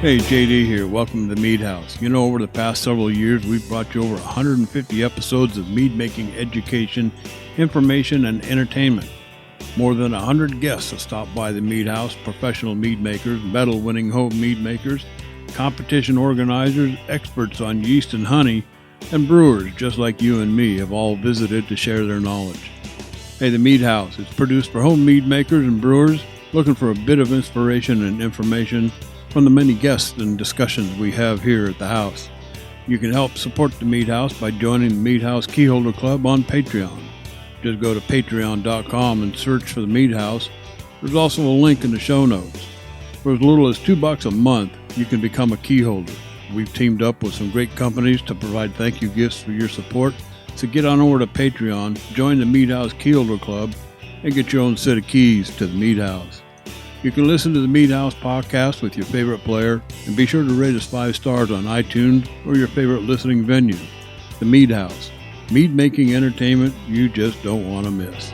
Hey, JD here. Welcome to the Mead House. You know, over the past several years, we've brought you over 150 episodes of mead making education, information, and entertainment. More than 100 guests have stopped by the Mead House, professional mead makers, medal-winning home mead makers, competition organizers, experts on yeast and honey, and brewers just like you and me have all visited to share their knowledge. Hey, the Mead House is produced for home mead makers and brewers looking for a bit of inspiration and information from the many guests and discussions we have here at the house. You can help support the Mead House by joining the Mead House Keyholder Club on Patreon. Just go to patreon.com and search for the Mead House. There's also a link in the show notes. For as little as $2 a month, you can become a keyholder. We've teamed up with some great companies to provide thank you gifts for your support. So get on over to Patreon, join the Mead House Keyholder Club, and get your own set of keys to the Mead House. You can listen to the Mead House podcast with your favorite player, and be sure to rate us 5 stars on iTunes or your favorite listening venue. The Mead House, mead making entertainment you just don't want to miss.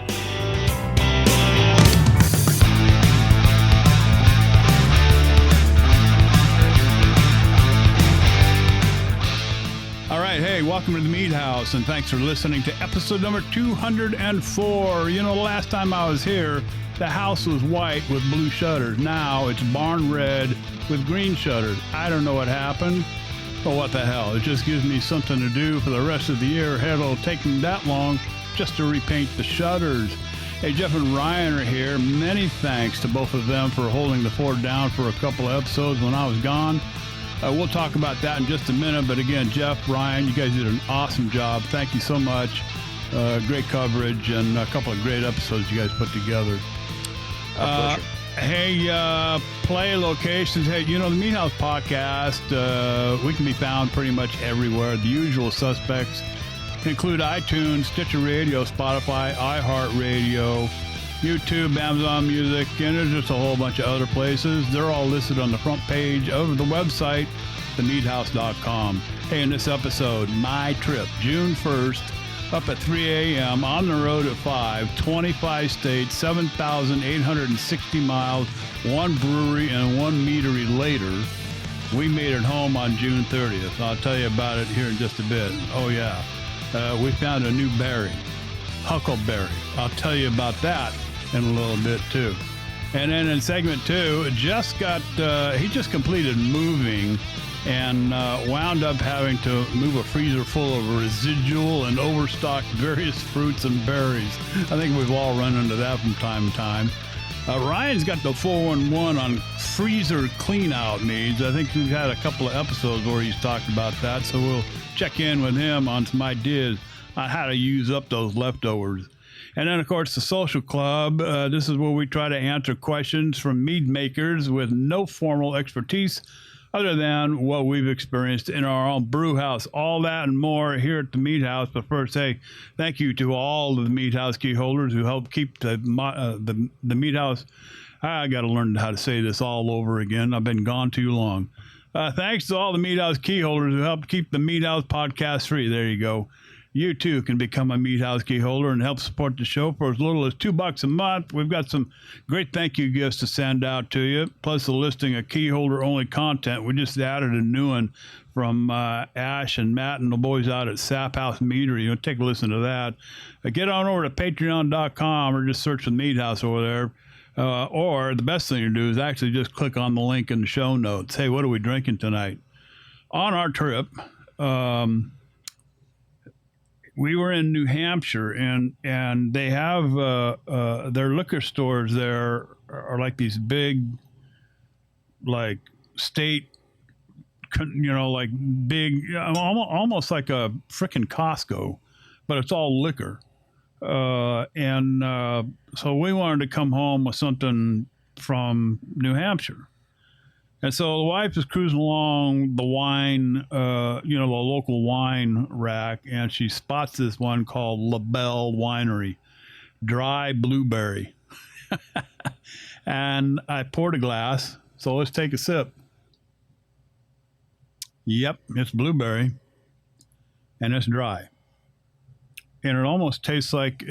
All right, hey, welcome to the Mead House, and thanks for listening to episode number 204. You know, the last time I was here, the house was white with blue shutters. Now it's barn red with green shutters. I don't know what happened, but what the hell. It just gives me something to do for the rest of the year. Hell, it'll take me that long just to repaint the shutters. Hey, Jeff and Ryan are here. Many thanks to both of them for holding the fort down for a couple of episodes when I was gone. We'll talk about that in just a minute. But again, Jeff, Ryan, you guys did an awesome job. Thank you so much. Great coverage and a couple of great episodes you guys put together. Hey, play locations. Hey, you know, the Mead House podcast, we can be found pretty much everywhere. The usual suspects include iTunes, Stitcher Radio, Spotify, iHeartRadio, YouTube, Amazon Music, and there's just a whole bunch of other places. They're all listed on the front page of the website, themeadhouse.com. Hey, in this episode, my trip, June 1st, up at 3 a.m. on the road at 5, 25 states, 7,860 miles, one brewery and one meadery later, we made it home on June 30th. I'll tell you about it here in just a bit. Oh, yeah. We found a new berry, huckleberry. I'll tell you about that in a little bit, too. And then in segment 2, he just completed moving and wound up having to move a freezer full of residual and overstocked various fruits and berries. I think we've all run into that from time to time. Ryan's got the 411 on freezer clean-out needs. I think we've had a couple of episodes where he's talked about that, so we'll check in with him on some ideas on how to use up those leftovers. And then, of course, the Social Club. This is where we try to answer questions from mead makers with no formal expertise other than what we've experienced in our own brew house. All that and more here at the Mead House. But first, hey, thank you to all of the Mead House key holders who help keep the Mead House. I got to learn how to say this all over again. I've been gone too long. Thanks to all the Mead House key holders who help keep the Mead House podcast free. There you go. You too can become a Mead House key holder and help support the show for as little as $2 a month. We've got some great thank you gifts to send out to you, plus a listing of key holder only content. We just added a new one from Ash and Matt and the boys out at Sap House Meadery. You'll take a listen to that. Get on over to patreon.com or just search for the Mead House over there. Or the best thing to do is actually just click on the link in the show notes. Hey, what are we drinking tonight? On our trip, we were in New Hampshire, and they have their liquor stores there are like these big, like state, you know, like big, almost like a frickin' Costco, but it's all liquor. So we wanted to come home with something from New Hampshire. And so the wife is cruising along the wine, the local wine rack, and she spots this one called La Belle Winery, dry blueberry. And I poured a glass, so let's take a sip. Yep, it's blueberry, and it's dry. And it almost tastes like like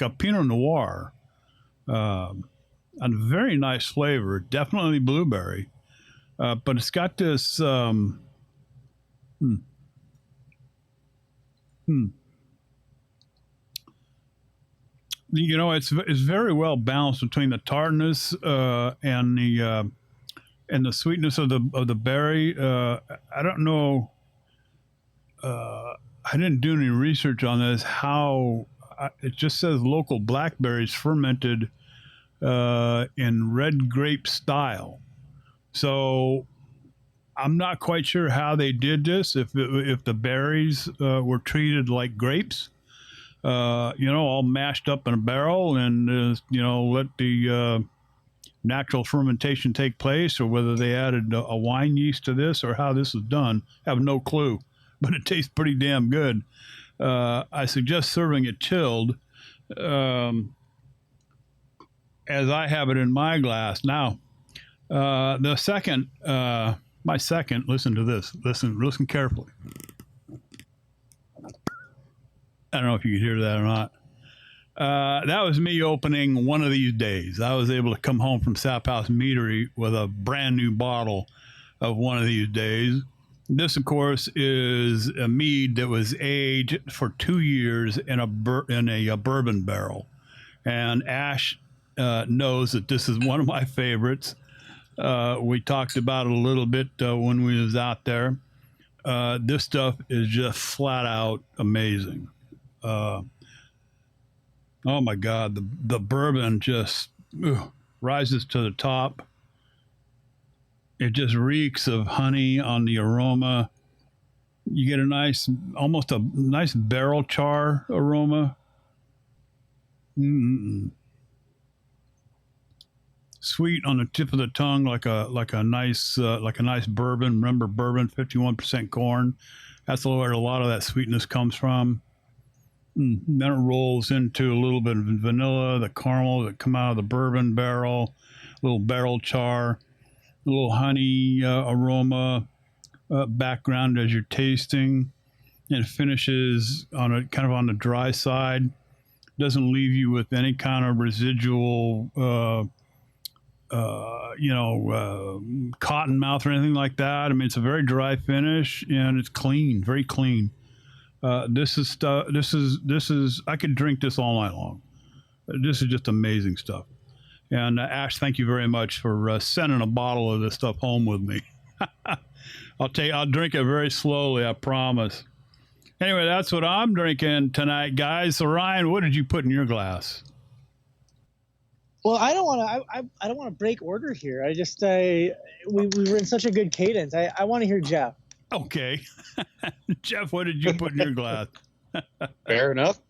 a Pinot Noir. a very nice flavor, definitely blueberry, but it's got this. Hmm, hmm. It's very well balanced between the tartness and the sweetness of the berry. I don't know. I didn't do any research on this. How it just says local blackberries fermented in red grape style. So I'm not quite sure how they did this. If the berries were treated like grapes, all mashed up in a barrel, and let the natural fermentation take place, or whether they added a wine yeast to this, or how this was done. I have no clue, but it tastes pretty damn good. I suggest serving it chilled, as I have it in my glass now. The second, my second. Listen to this. Listen carefully. I don't know if you could hear that or not. That was me opening One of These Days. I was able to come home from Sap House Meadery with a brand new bottle of One of These Days. This, of course, is a mead that was aged for 2 years in a bourbon barrel. And Ash knows that this is one of my favorites. We talked about it a little bit when we was out there. This stuff is just flat out amazing. Oh my God, the bourbon just rises to the top. It just reeks of honey on the aroma. You get almost a nice barrel char aroma. Mm-mm. Sweet on the tip of the tongue, like a nice bourbon. Remember, bourbon, 51% corn. That's where a lot of that sweetness comes from. Then it rolls into a little bit of vanilla, the caramel that come out of the bourbon barrel, a little barrel char, a little honey aroma background as you're tasting, and it finishes on the dry side. Doesn't leave you with any kind of residual, cotton mouth or anything like that. I mean, it's a very dry finish, and it's clean, very clean. This is I could drink this all night long. This is just amazing stuff. And Ash, thank you very much for sending a bottle of this stuff home with me. I'll drink it very slowly, I promise. Anyway, that's what I'm drinking tonight, guys. So Ryan, what did you put in your glass? Well, I don't want to break order here. We were in such a good cadence. I want to hear Jeff. Okay. Jeff, what did you put in your glass? Fair enough.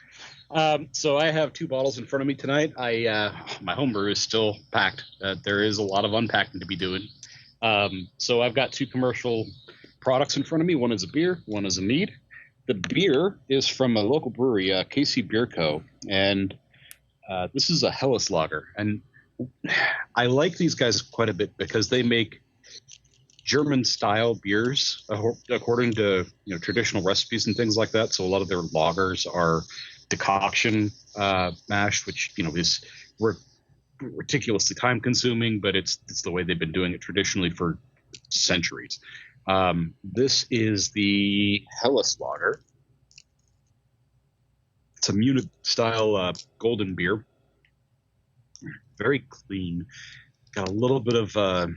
So I have 2 bottles in front of me tonight. My homebrew is still packed. There is a lot of unpacking to be doing. So I've got 2 commercial products in front of me. One is a beer, one is a mead. The beer is from a local brewery, KC Beer Co. And this is a Helles lager. And I like these guys quite a bit because they make German-style beers according to traditional recipes and things like that. So a lot of their lagers are decoction mash, which is ridiculously time-consuming, but it's the way they've been doing it traditionally for centuries. This is the Helles lager. It's a Munich-style golden beer. Very clean. Got a little bit of a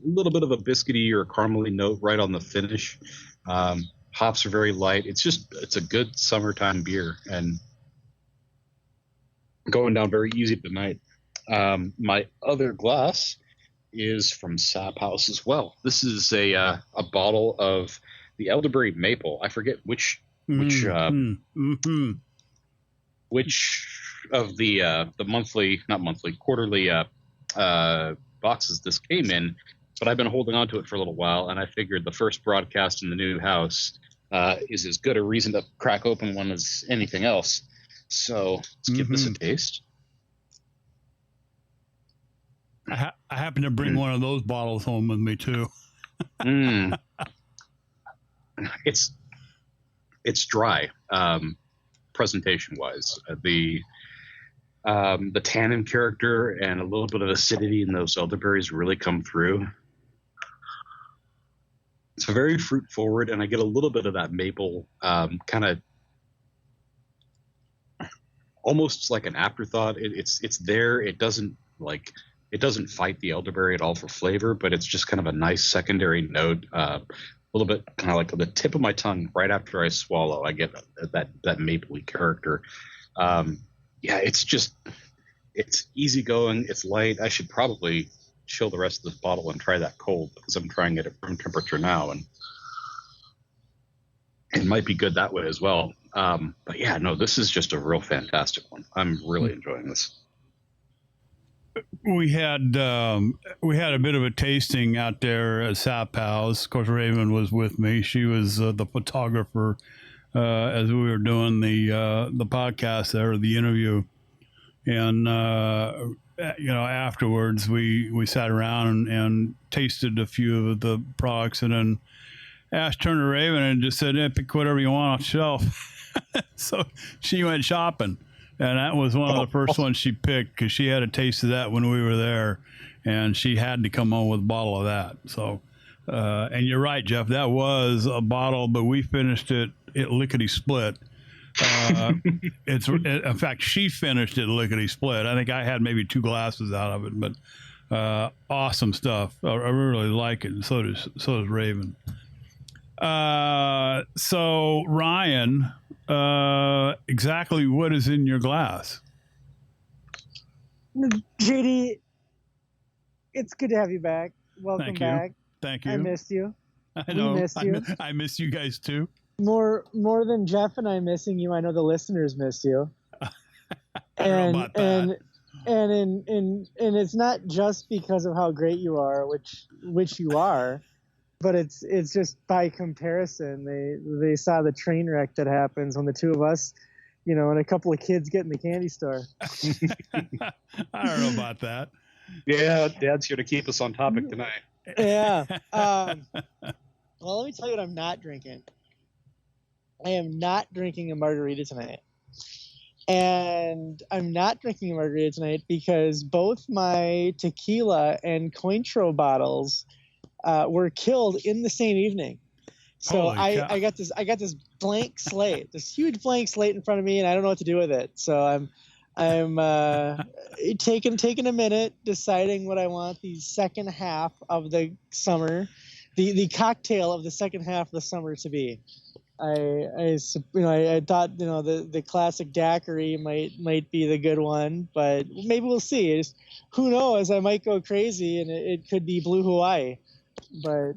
little bit of a biscuity or a caramely note right on the finish. Hops are very light. It's a good summertime beer and going down very easy tonight. My other glass is from Sap House as well. This is a bottle of the Elderberry Maple. I forget which of the quarterly boxes this came in, but I've been holding on to it for a little while, and I figured the first broadcast in the new house is as good a reason to crack open one as anything else. So let's give this a taste. I happen to bring one of those bottles home with me too. It's dry, presentation wise. The tannin character and a little bit of acidity in those elderberries really come through. It's very fruit forward, and I get a little bit of that maple kind of almost like an afterthought. It's there. It doesn't fight the elderberry at all for flavor, but it's just kind of a nice secondary note. A little bit kind of like the tip of my tongue right after I swallow. I get that mapley character. It's easygoing. It's light. I should probably chill the rest of this bottle and try that cold because I'm trying it at room temperature now, and it might be good that way as well. But yeah, no, this is just a real fantastic one. I'm really enjoying this. We had a bit of a tasting out there at Sap House. Of course, Raven was with me. She was the photographer as we were doing the podcast there, the interview, and afterwards we sat around and tasted a few of the products, and then Ash turned to Raven and just said, "Hey, pick whatever you want off the shelf." So she went shopping, and that was one of the first ones she picked because she had a taste of that when we were there, and she had to come home with a bottle of that. So, and you're right, Jeff, that was a bottle, but we finished it lickety split. In fact, she finished it lickety split. I think I had maybe 2 glasses out of it, but awesome stuff. I really like it, and so does Raven. So Ryan, exactly what is in your glass? JD, it's good to have you back. Welcome back. Thank you. I missed you. I know. We missed you. I miss you guys too. More than Jeff and I missing you, I know the listeners missed you. I don't know about that. And it's not just because of how great you are, which you are, but it's just by comparison. They saw the train wreck that happens when the two of us, and a couple of kids get in the candy store. I don't know about that. Yeah, Dad's here to keep us on topic tonight. Yeah. Well, let me tell you what I'm not drinking. I am not drinking a margarita tonight. And I'm not drinking a margarita tonight because both my tequila and Cointreau bottles were killed in the same evening. So I got this blank slate, this huge blank slate in front of me, and I don't know what to do with it. So I'm taking a minute, deciding what I want the second half of the summer, the cocktail of the second half of the summer to be. I thought the classic daiquiri might be the good one, but maybe we'll see. Who knows? I might go crazy, and it could be Blue Hawaii, but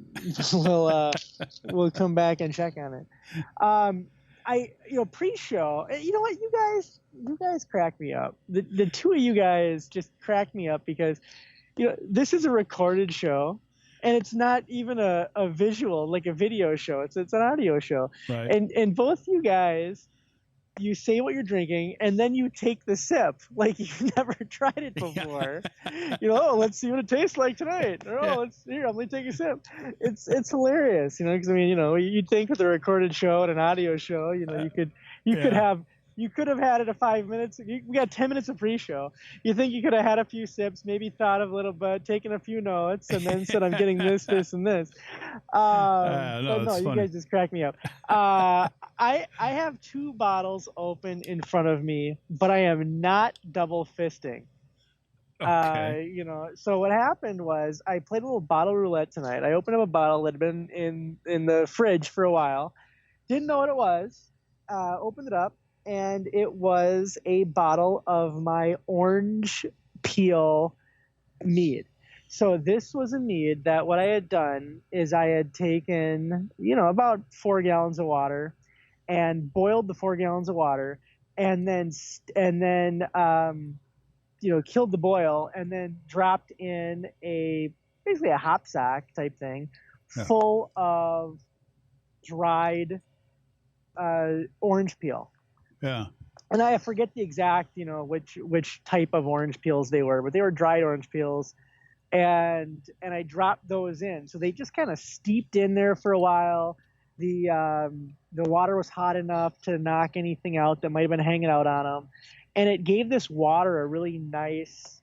we'll come back and check on it. Pre-show, you know what, you guys crack me up. The two of you guys just crack me up because this is a recorded show. And it's not even a visual, like a video show. It's an audio show. Right. And both you guys, you say what you're drinking, and then you take the sip like you've never tried it before. Let's see what it tastes like tonight. Or, I'm going to take a sip. It's hilarious, because you'd think with a recorded show and an audio show, you could have had it at 5 minutes. We got 10 minutes of pre-show. You think you could have had a few sips, maybe thought of a little bit, taken a few notes, and then said, I'm getting this, this, and this. You guys just crack me up. I have 2 bottles open in front of me, but I am not double fisting. Okay. So what happened was I played a little bottle roulette tonight. I opened up a bottle that had been in the fridge for a while. Didn't know what it was. Opened it up. And it was a bottle of my orange peel mead. So this was a mead that what I had done is I had taken, about 4 gallons of water and boiled the 4 gallons of water and then killed the boil and then dropped in basically a hop sack type thing full of dried orange peel. Yeah. And I forget the exact, which type of orange peels they were, but they were dried orange peels. And I dropped those in. So they just kind of steeped in there for a while. The water was hot enough to knock anything out that might have been hanging out on them. and it gave this water a really nice,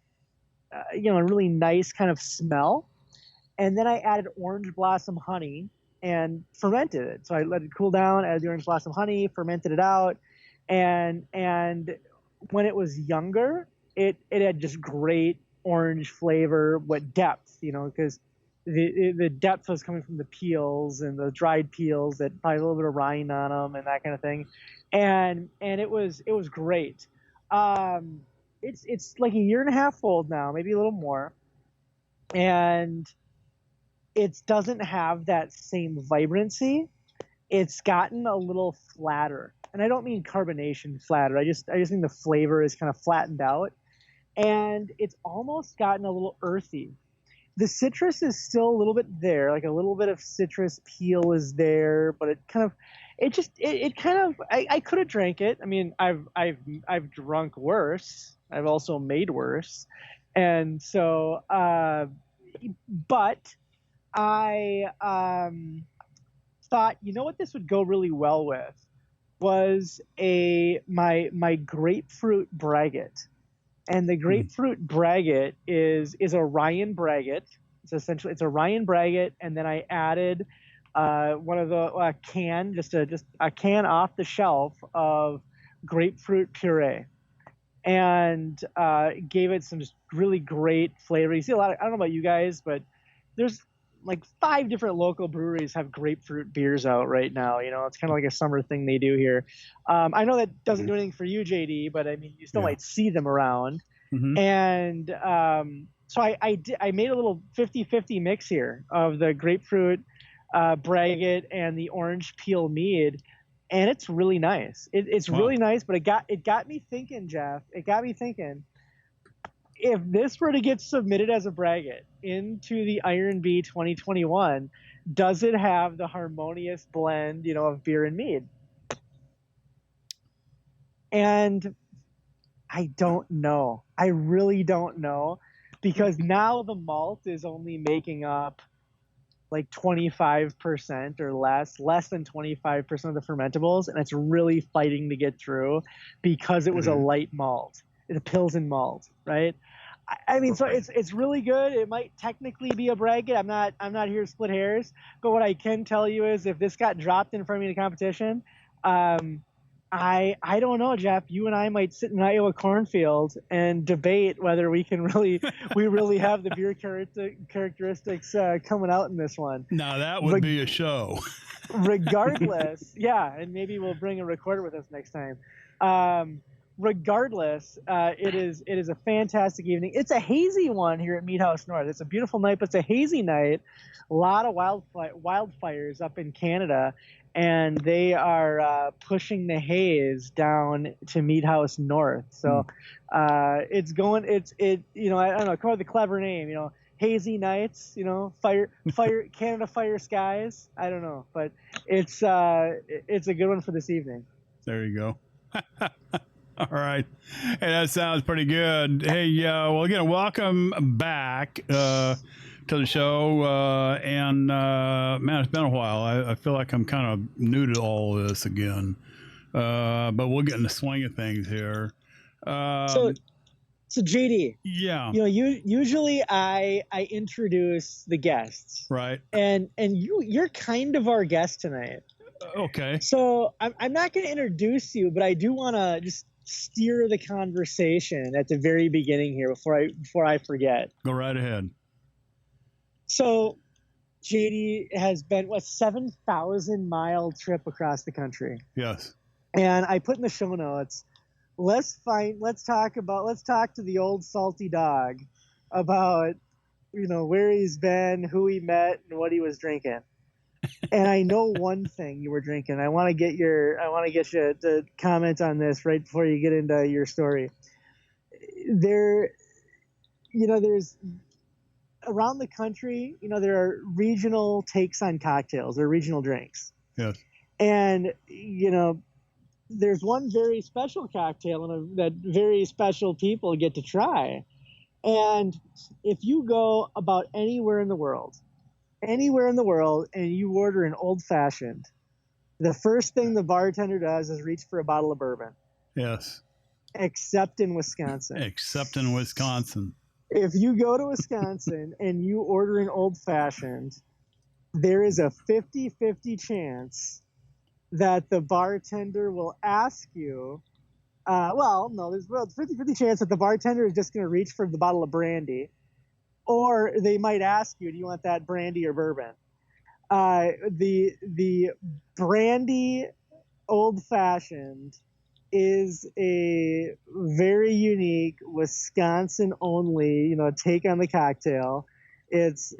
a really nice kind of smell. And then I added orange blossom honey and fermented it. So I let it cool down, added the orange blossom honey, fermented it out, and when it was younger, it had just great orange flavor, what depth, because the depth was coming from the peels and the dried peels that probably a little bit of rind on them and that kind of thing, and it was great. It's like a year and a half old now, maybe a little more, and it doesn't have that same vibrancy. It's gotten a little flatter, and I don't mean carbonation flatter. I just think the flavor is kind of flattened out, and it's almost gotten a little earthy. The citrus is still a little bit there, like a little bit of citrus peel is there, but I could have drank it. I mean, I've drunk worse. I've also made worse, and so, but I thought, what this would go really well with was my grapefruit braggot. And the grapefruit braggot is a Ryan braggot. It's a Ryan braggot, and then I added one of the just a can off the shelf of grapefruit puree, and gave it some just really great flavor. You see a lot of, I don't know about you guys, but there's like 5 different local breweries have grapefruit beers out right now. It's kind of like a summer thing they do here. I know that doesn't do anything for you, JD, but I mean, you still might see them around. Mm-hmm. And so I made a little 50-50 mix here of the grapefruit braggot and the orange peel mead, and it's really nice. It's really nice, but it got me thinking, Jeff. It got me thinking, if this were to get submitted as a braggot into the Iron Bee 2021, does it have the harmonious blend, of beer and mead? And I don't know. I really don't know, because now the malt is only making up like 25% or less than 25% of the fermentables, and it's really fighting to get through because it was a light malt. It's a Pilsen malt, right? I mean, so it's really good. It might technically be a braggot. I'm not here to split hairs, but what I can tell you is, if this got dropped in front of me in a competition, I don't know, Jeff. You and I might sit in an Iowa cornfield and debate whether we really have the beer characteristics coming out in this one. Now that would be a show. Regardless, yeah, and maybe we'll bring a recorder with us next time. Regardless, it is a fantastic evening. It's a hazy one here at Mead House North. It's a beautiful night, but it's a hazy night. A lot of wildfires up in Canada, and they are pushing the haze down to Mead House North. So it's going. I don't know. Come up with a clever name. Hazy nights. Fire Canada fire skies. I don't know, but it's a good one for this evening. There you go. All right. Hey, that sounds pretty good. Hey, well, again, welcome back to the show. And man, it's been a while. I feel like I'm kind of new to all of this again. But we'll get in the swing of things here. So JD. Yeah. Usually I introduce the guests. Right. And you're kind of our guest tonight. Okay. So I'm not going to introduce you, but I do want to just steer the conversation at the very beginning here before I forget. Go right ahead. So JD has been 7,000-mile trip across the country. Yes. And I put in the show notes, let's talk to the old salty dog about where he's been, who he met, and what he was drinking. And I know one thing you were drinking. I want to get you to comment on this right before you get into your story. There's around the country, there are regional takes on cocktails or regional drinks. Yes. And there's one very special cocktail that very special people get to try. And if you go about anywhere in the world, and you order an old fashioned, the first thing the bartender does is reach for a bottle of bourbon. Yes. except in Wisconsin. Except in Wisconsin. If you go to Wisconsin and you order an old fashioned, there is a 50-50 chance that the bartender will ask you, there's a 50-50 chance that the bartender is just going to reach for the bottle of brandy, or they might ask you, do you want that brandy or bourbon? The brandy old fashioned is a very unique Wisconsin only, take on the cocktail. It's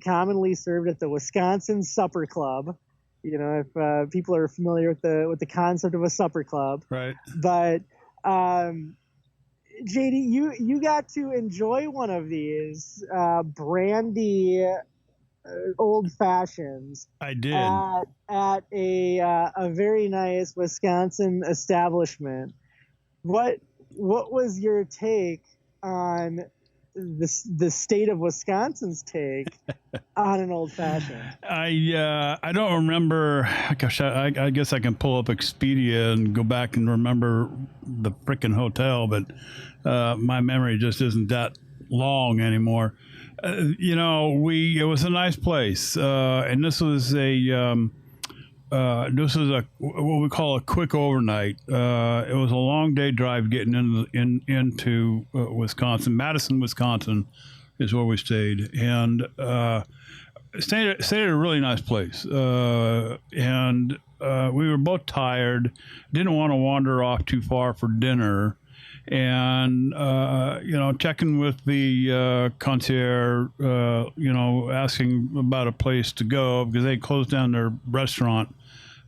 commonly served at the Wisconsin Supper Club. If people are familiar with the concept of a supper club, right? But JD, you got to enjoy one of these brandy old fashions. I did at a very nice Wisconsin establishment. What was your take on the state of Wisconsin's take on an old fashioned? I don't remember. Gosh, I guess I can pull up Expedia and go back and remember the frickin' hotel, but my memory just isn't that long anymore. It was a nice place, and this was what we call a quick overnight. It was a long day drive getting into Wisconsin. Madison, Wisconsin, is where we stayed, and stayed at a really nice place. And we were both tired, didn't want to wander off too far for dinner. And, checking with the concierge, asking about a place to go because they closed down their restaurant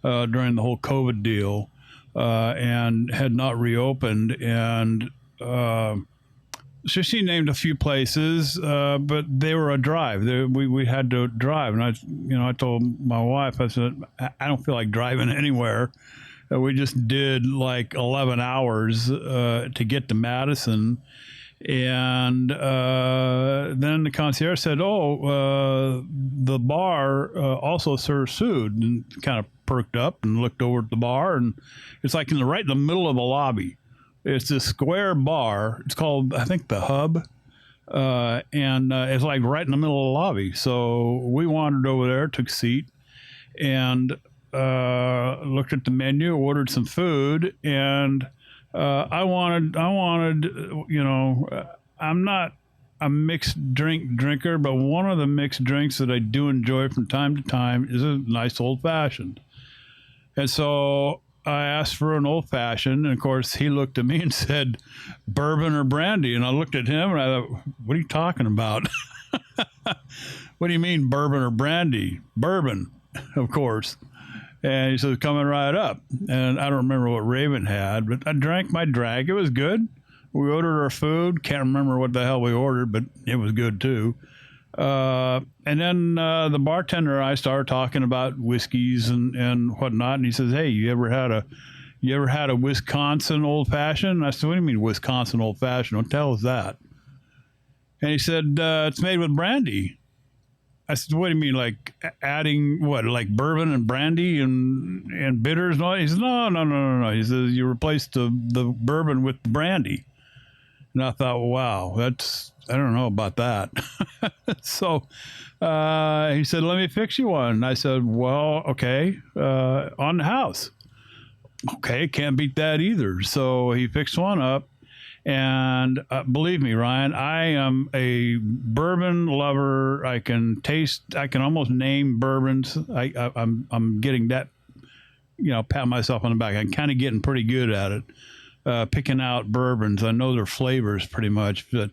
during the whole COVID deal and had not reopened. And so she named a few places, but they were a drive. We had to drive. And I told my wife, I said, I don't feel like driving anywhere. We just did like 11 hours to get to Madison. And then the concierge said, the bar also serves food, and kind of perked up and looked over at the bar. And it's like right in the middle of the lobby. It's this square bar. It's called, I think, the Hub. And it's like right in the middle of the lobby. So we wandered over there, took a seat, and looked at the menu, ordered some food, and I wanted, I'm not a mixed drinker, but one of the mixed drinks that I do enjoy from time to time is a nice old fashioned. And so I asked for an old fashioned, and of course he looked at me and said, bourbon or brandy? And I looked at him and I thought, what are you talking about? What do you mean bourbon or brandy? Bourbon, of course. And he said, coming right up. And I don't remember what Raven had, but I drank my drag. It was good. We ordered our food. Can't remember what the hell we ordered, but it was good too. And then the bartender and I started talking about whiskeys and whatnot. And he says, hey, you ever had a Wisconsin old fashioned? I said, what do you mean Wisconsin old fashioned? What the hell is that? And he said, it's made with brandy. I said, what do you mean, like adding what, like bourbon and brandy and bitters and all? He says, no. He says, you replace the bourbon with the brandy. And I thought, wow, I don't know about that. So he said, let me fix you one. And I said, well, okay, on the house. Okay, can't beat that either. So he fixed one up. And believe me, Ryan, I am a bourbon lover. I can almost name bourbons. I'm getting that, pat myself on the back. I'm kind of getting pretty good at it, picking out bourbons. I know their flavors pretty much, but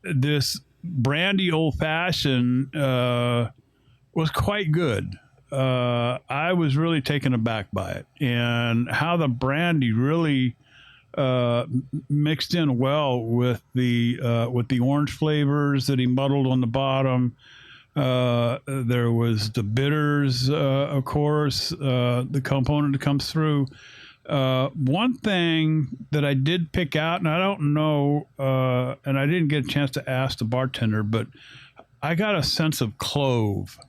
this brandy old fashioned was quite good. I was really taken aback by it, and how the brandy really mixed in well with the orange flavors that he muddled on the bottom. There was the bitters, of course, the component that comes through. One thing that I did pick out, and I don't know, and I didn't get a chance to ask the bartender, but I got a sense of clove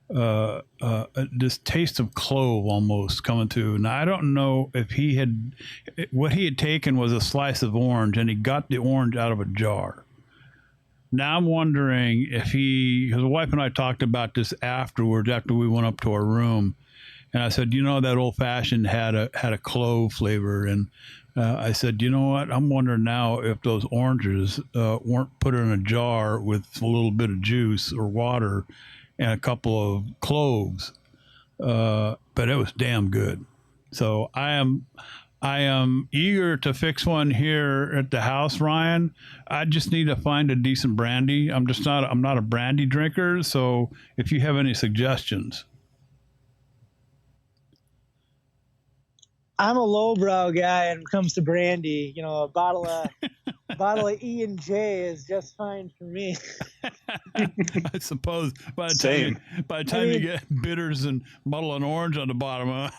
this taste of clove almost coming through. Now I don't know if what he had taken was a slice of orange, and he got the orange out of a jar. Now I'm wondering if because the wife and I talked about this afterwards, after we went up to our room, and I said, that old fashioned had a clove flavor, and I said, you know what? I'm wondering now if those oranges weren't put in a jar with a little bit of juice or water and a couple of cloves, but it was damn good. So I am eager to fix one here at the house, Ryan. I just need to find a decent brandy. I'm not a brandy drinker, so if you have any suggestions. I'm a lowbrow guy when it comes to brandy. A bottle of E&J is just fine for me. I suppose by the time you get bitters and bottle and orange on the bottom,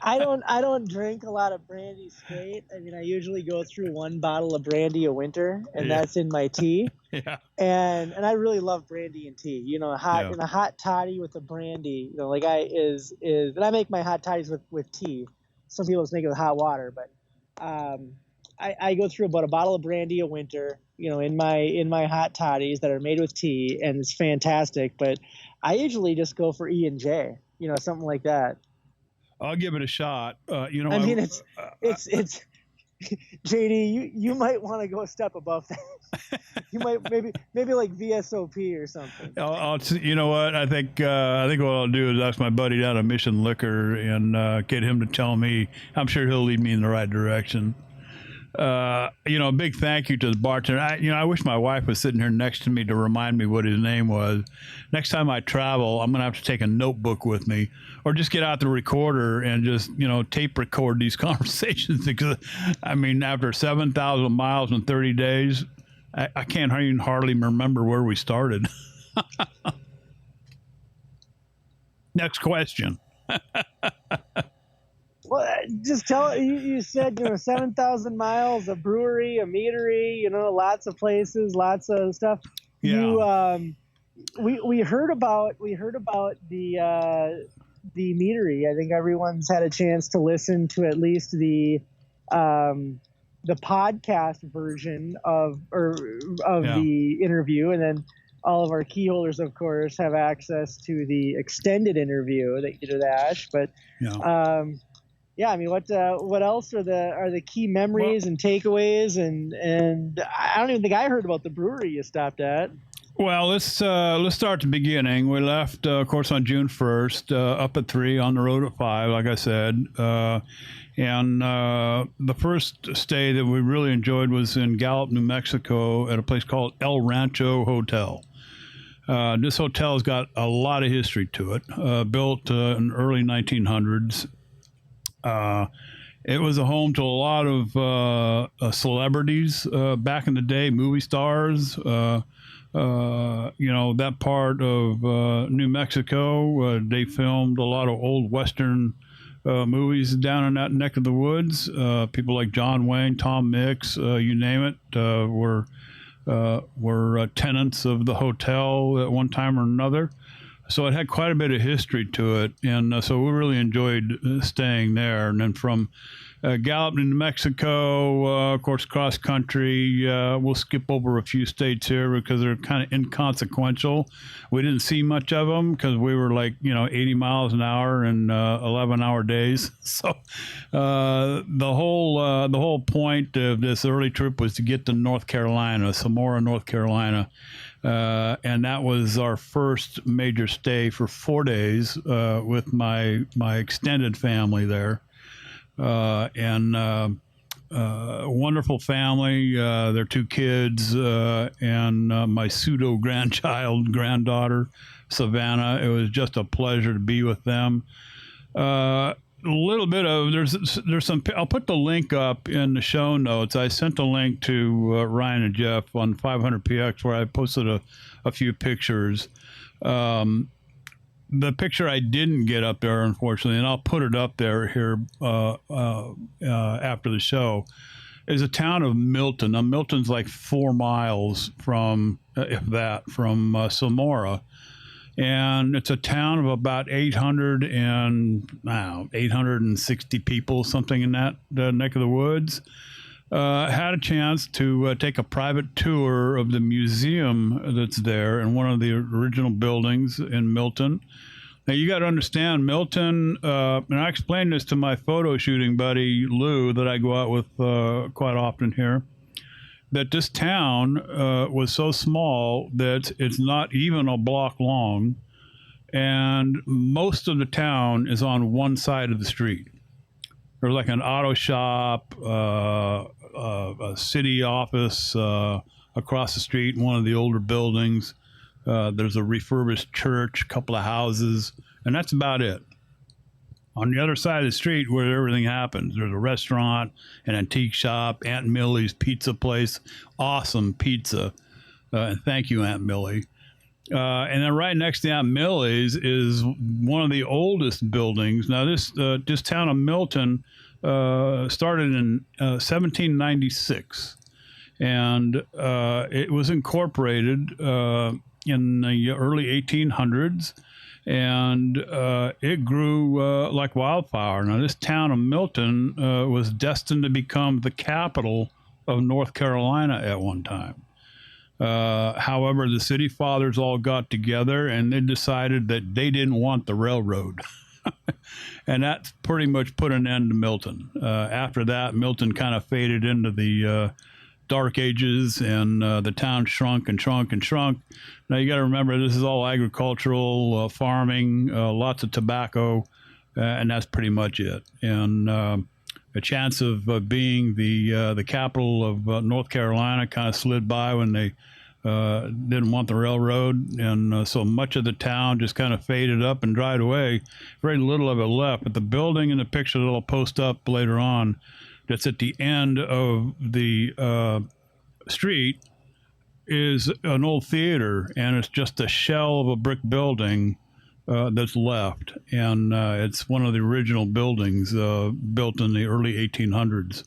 I don't drink a lot of brandy straight. I usually go through one bottle of brandy a winter, and that's in my tea. Yeah. And I really love brandy and tea. In a hot toddy with a brandy. And I make my hot toddies with tea. Some people just make it with hot water, but I go through about a bottle of brandy a winter, in my hot toddies that are made with tea, and it's fantastic. But I usually just go for E&J, something like that. I'll give it a shot. It's JD. You might want to go a step above that. You might maybe like VSOP or something. You know what? I think what I'll do is ask my buddy down at Mission Liquor and get him to tell me. I'm sure he'll lead me in the right direction. A big thank you to the bartender. I wish my wife was sitting here next to me to remind me what his name was. Next time I travel, I'm going to have to take a notebook with me, or just get out the recorder and just, tape record these conversations. Because, after 7,000 miles in 30 days, I can't even hardly remember where we started. Next question. Well, just tell you said 7,000 miles, a brewery, a meadery, lots of places, lots of stuff. Yeah. We heard about the meadery. I think everyone's had a chance to listen to at least the podcast version of the interview, and then all of our key holders, of course, have access to the extended interview that you did with Ash. But what else are the key memories and takeaways? And I don't even think I heard about the brewery you stopped at. Well, let's start at the beginning. We left, of course, on June 1st, up at 3, on the road at 5, like I said. And the first stay that we really enjoyed was in Gallup, New Mexico, at a place called El Rancho Hotel. This hotel's got a lot of history to it, built in the early 1900s. It was a home to a lot of celebrities back in the day, movie stars. That part of New Mexico, they filmed a lot of old Western movies down in that neck of the woods. People like John Wayne, Tom Mix, you name it, were tenants of the hotel at one time or another. So it had quite a bit of history to it, and so we really enjoyed staying there. And then from Gallup, New Mexico, of course, cross country. We'll skip over a few states here because they're kind of inconsequential. We didn't see much of them because we were 80 miles an hour and 11-hour days. So the whole point of this early trip was to get to North Carolina, Samora, North Carolina. And that was our first major stay for 4 days with my extended family there. Wonderful family, their 2 kids, and my pseudo granddaughter, Savannah. It was just a pleasure to be with them. A little bit of there's some. I'll put the link up in the show notes. I sent a link to Ryan and Jeff on 500px where I posted a few pictures. The picture I didn't get up there, unfortunately, and I'll put it up there here after the show, is a town of Milton. Now, Milton's like 4 miles from, if that, from Samora. and it's a town of about 860 people, something in that neck of the woods. Had a chance to take a private tour of the museum that's there in one of the original buildings in Milton. Now, you got to understand, Milton, and I explained this to my photo shooting buddy, Lou, that I go out with quite often here, that this town was so small that it's not even a block long, and most of the town is on one side of the street. There's like an auto shop, a city office across the street in one of the older buildings. There's a refurbished church, a couple of houses, and that's about it. On the other side of the street where everything happens, there's a restaurant, an antique shop, Aunt Millie's pizza place, awesome pizza. And thank you, Aunt Millie. And then right next to Aunt Millie's is one of the oldest buildings. Now, this town of Milton started in 1796, and it was incorporated in the early 1800s. And it grew like wildfire. Now, this town of Milton was destined to become the capital of North Carolina at one time. However, the city fathers all got together and they decided that they didn't want the railroad. And that pretty much put an end to Milton. After that, Milton kind of faded into the Dark Ages, and the town shrunk and shrunk and shrunk. Now, you got to remember, this is all agricultural, farming, lots of tobacco, and that's pretty much it. And a chance of being the capital of North Carolina kind of slid by when they didn't want the railroad, and so much of the town just kind of faded up and dried away. Very little of it left. But the building in the picture that I'll post up later on, that's at the end of the street, is an old theater, and it's just a shell of a brick building that's left. And it's one of the original buildings built in the early 1800s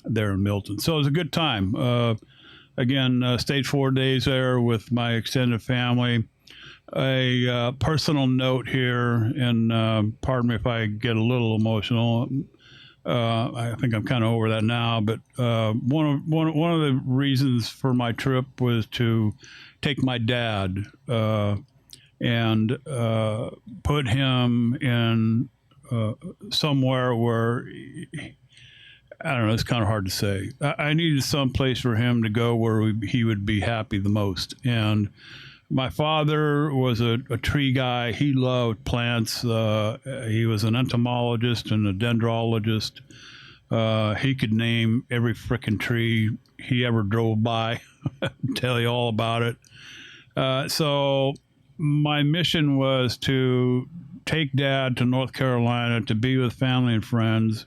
there in Milton. So it was a good time. Again, stayed 4 days there with my extended family. A personal note here, and pardon me if I get a little emotional. I think I'm kind of over that now, but one of the reasons for my trip was to take my dad and put him in somewhere where, I don't know, it's kind of hard to say. I needed some place for him to go where he would be happy the most. And my father was a tree guy. He loved plants. He was an entomologist and a dendrologist. He could name every frickin' tree he ever drove by, tell you all about it. So my mission was to take Dad to North Carolina to be with family and friends.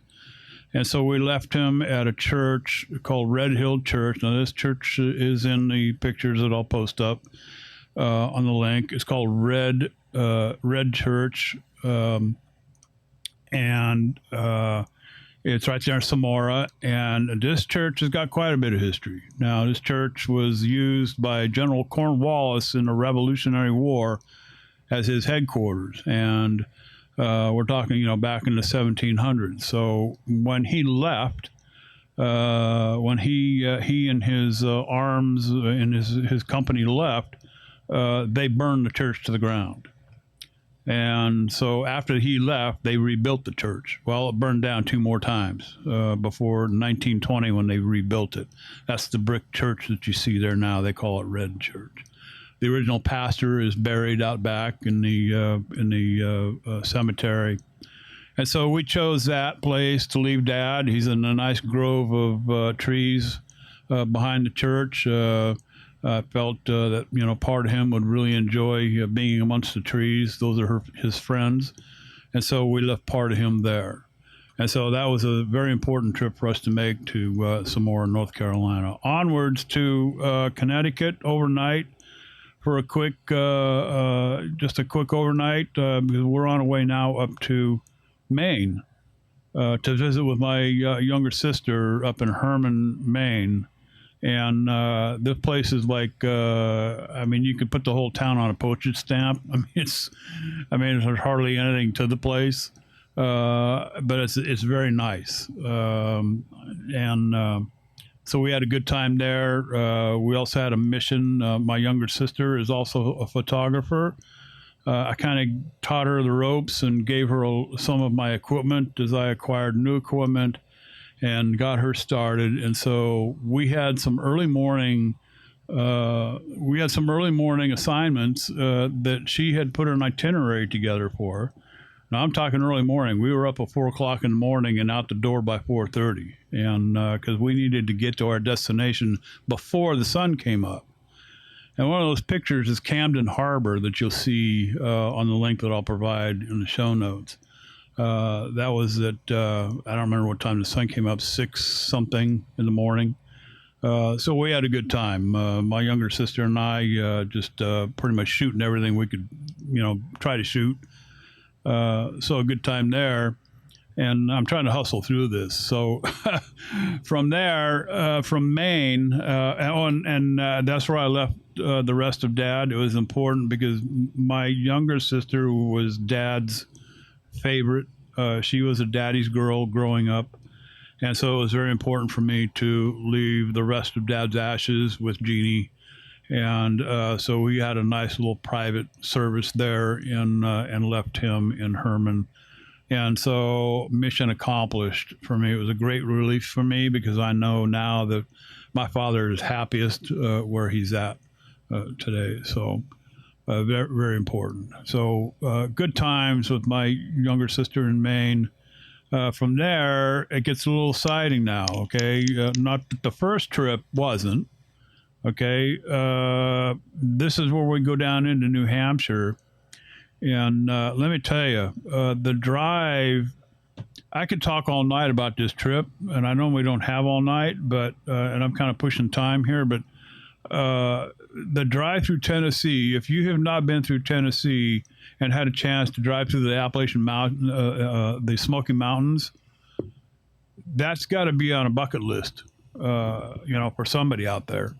And so we left him at a church called Red Hill Church. Now, this church is in the pictures that I'll post up on the link. It's called Red Church, and it's right there in Samora. And this church has got quite a bit of history. Now, this church was used by General Cornwallis in the Revolutionary War as his headquarters, and we're talking, back in the 1700s. So when he left, when he and his arms and his company left, they burned the church to the ground. And so after he left, they rebuilt the church. Well, it burned down 2 more times before 1920 when they rebuilt it. That's the brick church that you see there now. They call it Red Church. The original pastor is buried out back in the cemetery. And so we chose that place to leave Dad. He's in a nice grove of trees behind the church. I felt that, part of him would really enjoy being amongst the trees. Those are his friends. And so we left part of him there. And so that was a very important trip for us to make to Samora, North Carolina. Onwards to Connecticut overnight for a quick overnight, because we're on our way now up to Maine to visit with my younger sister up in Herman, Maine. And this place is like, I mean, you could put the whole town on a postage stamp. There's hardly anything to the place, but it's very nice. So we had a good time there. We also had a mission. My younger sister is also a photographer. I kind of taught her the ropes and gave her some of my equipment as I acquired new equipment and got her started. And so we had some early morning assignments that she had put an itinerary together for. Now I'm talking early morning. We were up at 4:00 in the morning and out the door by 4:30, and because we needed to get to our destination before the sun came up. And one of those pictures is Camden Harbor that you'll see on the link that I'll provide in the show notes. That was at, I don't remember what time the sun came up, 6 something in the morning. So we had a good time. My younger sister and I just pretty much shooting everything we could, try to shoot. So a good time there. And I'm trying to hustle through this. So from there, from Maine, and that's where I left the rest of Dad. It was important because my younger sister was Dad's favorite. She was a daddy's girl growing up. And so it was very important for me to leave the rest of Dad's ashes with Jeannie. And so we had a nice little private service there and left him in Herman. And so mission accomplished for me. It was a great relief for me because I know now that my father is happiest where he's at today. So very, very important. So good times with my younger sister in Maine. From there, it gets a little exciting now, okay? Not that the first trip wasn't, okay? This is where we go down into New Hampshire. And let me tell you, the drive, I could talk all night about this trip, and I know we don't have all night, but and I'm kind of pushing time here, but the drive through Tennessee, if you have not been through Tennessee and had a chance to drive through the Appalachian Mountain, the Smoky Mountains, that's got to be on a bucket list, for somebody out there.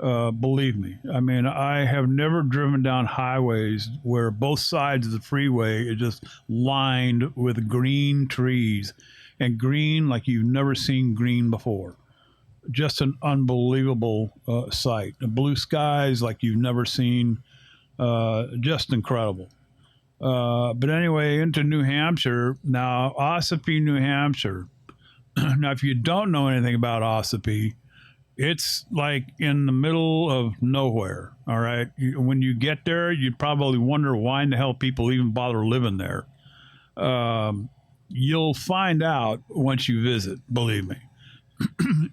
Believe me. I mean, I have never driven down highways where both sides of the freeway are just lined with green trees and green like you've never seen green before. Just an unbelievable sight. The blue skies like you've never seen. Just incredible. But anyway, into New Hampshire. Now, Ossipee, New Hampshire. Now, if you don't know anything about Ossipee, it's like in the middle of nowhere, all right? When you get there, you'd probably wonder why in the hell people even bother living there. You'll find out once you visit, believe me.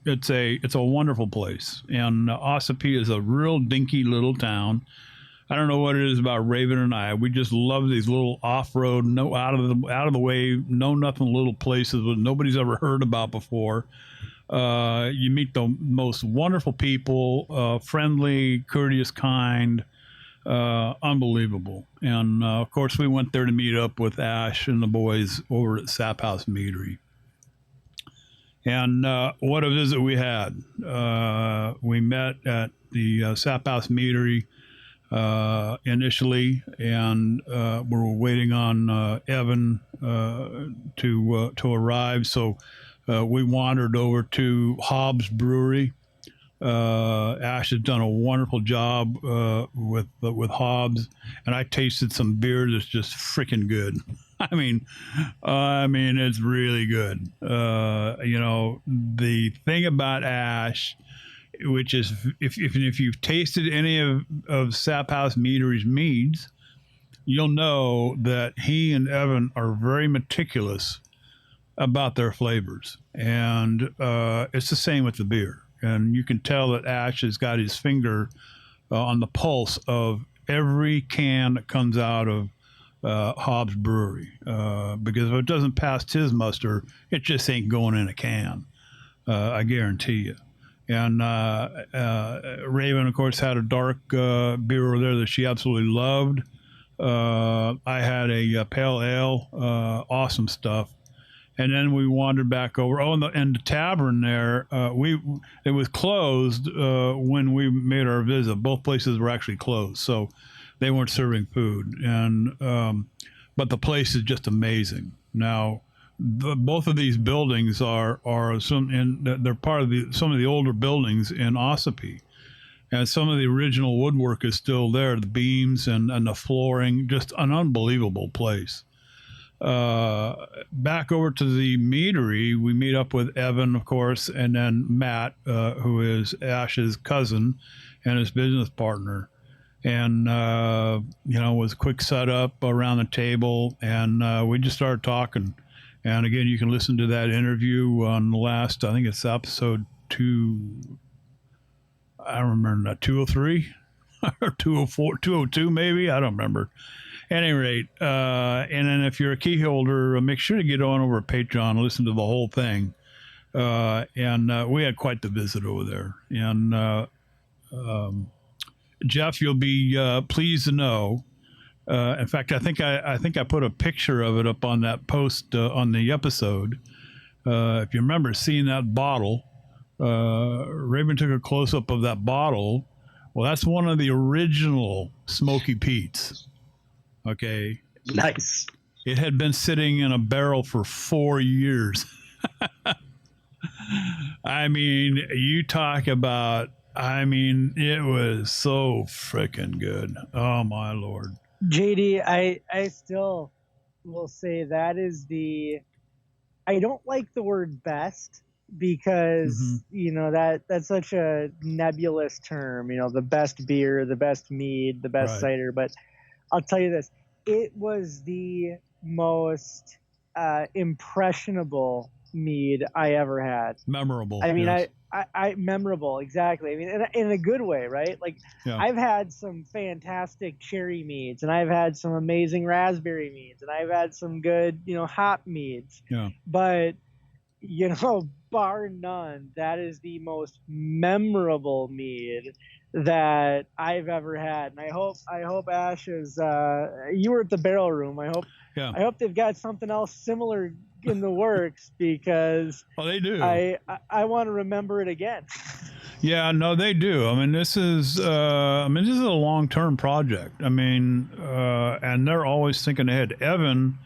It's a wonderful place. And Ossipee is a real dinky little town. I don't know what it is about Raven and I. We just love these little off-road, out of the way, nothing little places that nobody's ever heard about before. You meet the most wonderful people, friendly, courteous, kind, unbelievable. And of course, we went there to meet up with Ash and the boys over at Sap House Meadery. And what a visit we had. We met at the Sap House Meadery initially, and we were waiting on Evan to arrive. So we wandered over to Hobbs Brewery. Ash has done a wonderful job with Hobbs, and I tasted some beer that's just freaking good. I mean, it's really good. The thing about Ash, which is if you've tasted any of Sap House Meadery's meads, you'll know that he and Evan are very meticulous about their flavors, and it's the same with the beer. And you can tell that Ash has got his finger on the pulse of every can that comes out of Hobbs Brewery, because if it doesn't pass his muster, it just ain't going in a can. I guarantee you. And Raven, of course, had a dark beer over there that she absolutely loved. I had a pale ale, awesome stuff. And then we wandered back over. Oh, and the tavern there, it was closed when we made our visit. Both places were actually closed, so they weren't serving food. And but the place is just amazing. Now, both of these buildings are they're part of some of the older buildings in Ossipee. And some of the original woodwork is still there, the beams and the flooring, just an unbelievable place. Back over to the meadery, we meet up with Evan, of course, and then Matt, who is Ash's cousin and his business partner. And, was a quick setup around the table, and we just started talking. And again, you can listen to that interview on the last, I think it's episode 2. I don't remember, 203 or 204, 202 maybe. I don't remember. At any rate, and then if you're a key holder, make sure to get on over to Patreon and listen to the whole thing. And we had quite the visit over there. And Jeff, you'll be pleased to know. In fact, I think I put a picture of it up on that post on the episode. If you remember seeing that bottle. Raven took a close-up of that bottle. Well, that's one of the original Smoky Pete's. Okay. Nice. It had been sitting in a barrel for 4 years. I mean, you talk about, it was so freaking good. Oh, my Lord. JD, I still will say that is I don't like the word best, because that's such a nebulous term, the best beer, the best mead, the best cider. But I'll tell you this, it was the most impressionable mead I ever had. Memorable. I mean, yes. I memorable, exactly. I mean, in a good way, right? Like, yeah. I've had some fantastic cherry meads, and I've had some amazing raspberry meads, and I've had some good, hop meads. Yeah. But bar none, that is the most memorable mead that I've ever had. And I hope Ash is you were at the barrel room. I hope they've got something else similar in the works, because they do. I want to remember it again. Yeah, no, they do. I mean, this is a long-term project. I mean, and they're always thinking ahead. Evan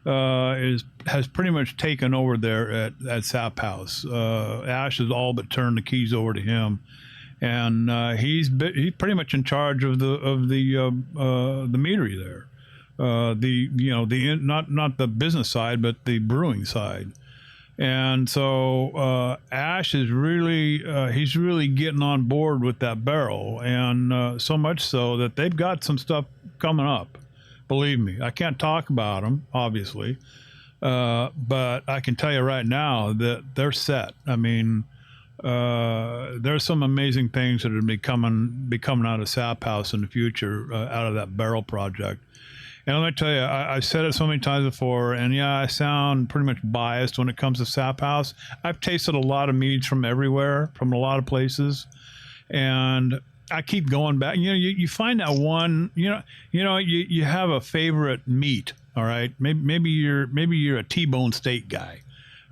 has pretty much taken over there at Sap House. Ash has all but turned the keys over to him, and he's pretty much in charge of the meadery there. Not the business side, but the brewing side. And so Ash is he's really getting on board with that barrel, and so much so that they've got some stuff coming up. Believe me, I can't talk about them, obviously, but I can tell you right now that they're set. I mean, there's some amazing things that are be coming out of Sap House in the future, out of that barrel project. And let me tell you, I said it so many times before, and yeah, I sound pretty much biased when it comes to Sap House. I've tasted a lot of meads from everywhere, from a lot of places, and I keep going back. You find that one. You have a favorite meat. All right, maybe you're a T-bone steak guy,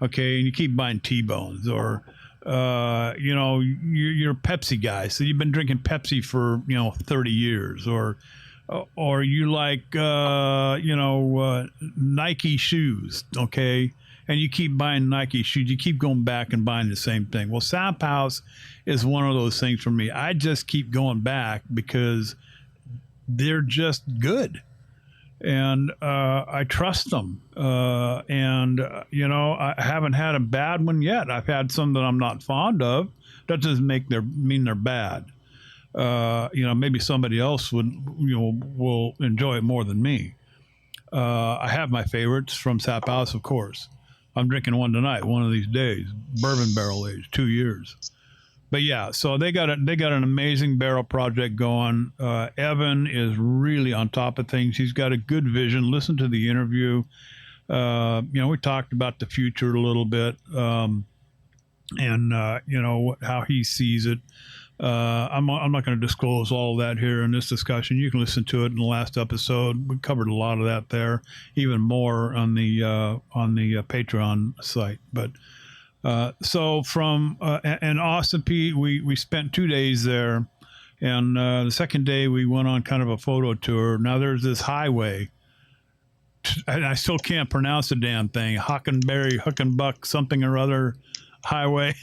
okay, and you keep buying T-bones, or you're a Pepsi guy, so you've been drinking Pepsi for 30 years, or you like Nike shoes, okay, and you keep buying Nike shoes. You keep going back and buying the same thing. Well, Sap House is one of those things for me. I just keep going back because they're just good, and I trust them. And I haven't had a bad one yet. I've had some that I'm not fond of. That doesn't mean they're bad. Maybe somebody else will enjoy it more than me. I have my favorites from Sap House, of course. I'm drinking one tonight, one of these days, bourbon barrel aged, 2 years. But yeah, so they got an amazing barrel project going. Evan is really on top of things. He's got a good vision. Listen to the interview. We talked about the future a little bit, and how he sees it. I'm not going to disclose all of that here in this discussion. You can listen to it in the last episode. We covered a lot of that there, even more on the Patreon site. But so from in Ossipee, we spent 2 days there, and the second day we went on kind of a photo tour. Now there's this highway, and I still can't pronounce the damn thing. Huckenbuck, something or other highway.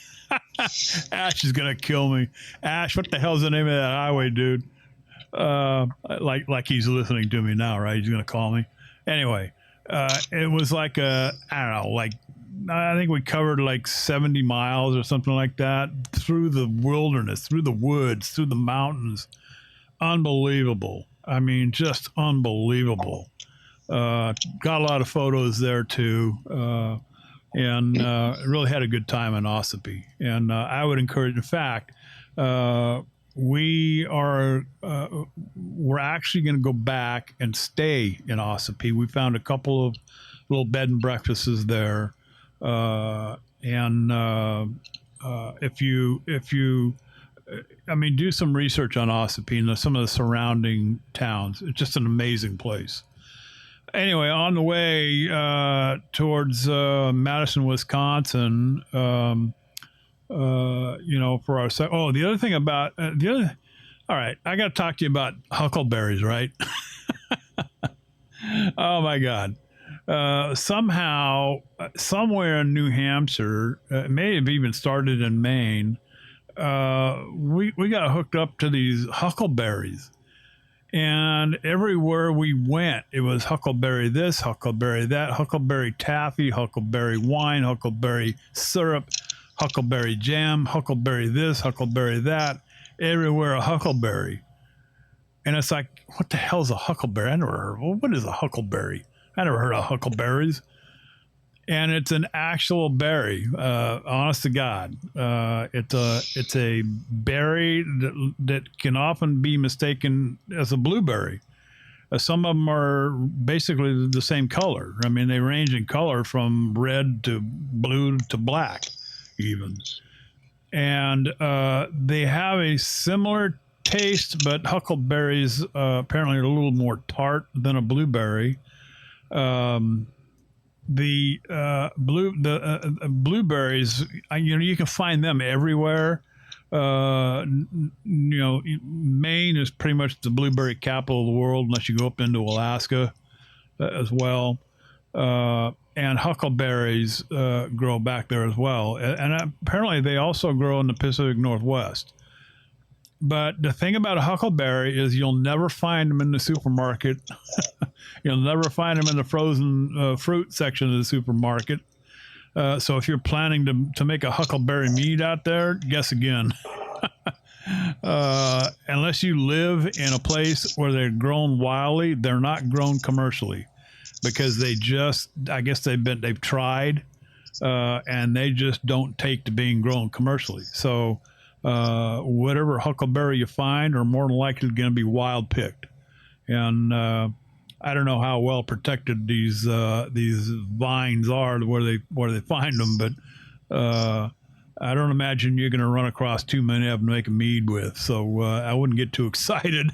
Ash is gonna kill me. Ash, what the hell's the name of that highway, dude? Like he's listening to me now, right? He's gonna call me. Anyway, it was like I don't know, like I think we covered like 70 miles or something like that through the wilderness, through the woods, through the mountains. Unbelievable. I mean, just unbelievable. Got a lot of photos there too. And really had a good time in Ossipee. And I would encourage, in fact, we're actually going to go back and stay in Ossipee. We found a couple of little bed and breakfasts there. If you do some research on Ossipee and some of the surrounding towns. It's just an amazing place. Anyway, on the way towards Madison, Wisconsin, for our the other thing about all right, I got to talk to you about huckleberries, right? Oh my God! Somehow, somewhere in New Hampshire, it may have even started in Maine. We got hooked up to these huckleberries. And everywhere we went, it was huckleberry this, huckleberry that, huckleberry taffy, huckleberry wine, huckleberry syrup, huckleberry jam, huckleberry this, huckleberry that, everywhere a huckleberry. And it's like, what the hell is a huckleberry? I never heard. Well, what is a huckleberry? I never heard of huckleberries. And it's an actual berry, honest to God. It's a berry that can often be mistaken as a blueberry. Some of them are basically the same color. I mean, they range in color from red to blue to black, even. And they have a similar taste, but huckleberries apparently are a little more tart than a blueberry. The blueberries, you can find them everywhere. Maine is pretty much the blueberry capital of the world, unless you go up into Alaska as well. And huckleberries grow back there as well. And apparently they also grow in the Pacific Northwest. But the thing about a huckleberry is you'll never find them in the supermarket. You'll never find them in the frozen fruit section of the supermarket. So if you're planning to make a huckleberry mead out there, guess again. Unless you live in a place where they're grown wildly, they're not grown commercially, because I guess they've tried, and they just don't take to being grown commercially. So whatever huckleberry you find are more than likely going to be wild picked. And I don't know how well protected these vines are where they find them, but I don't imagine you're going to run across too many of them to make a mead with. So I wouldn't get too excited.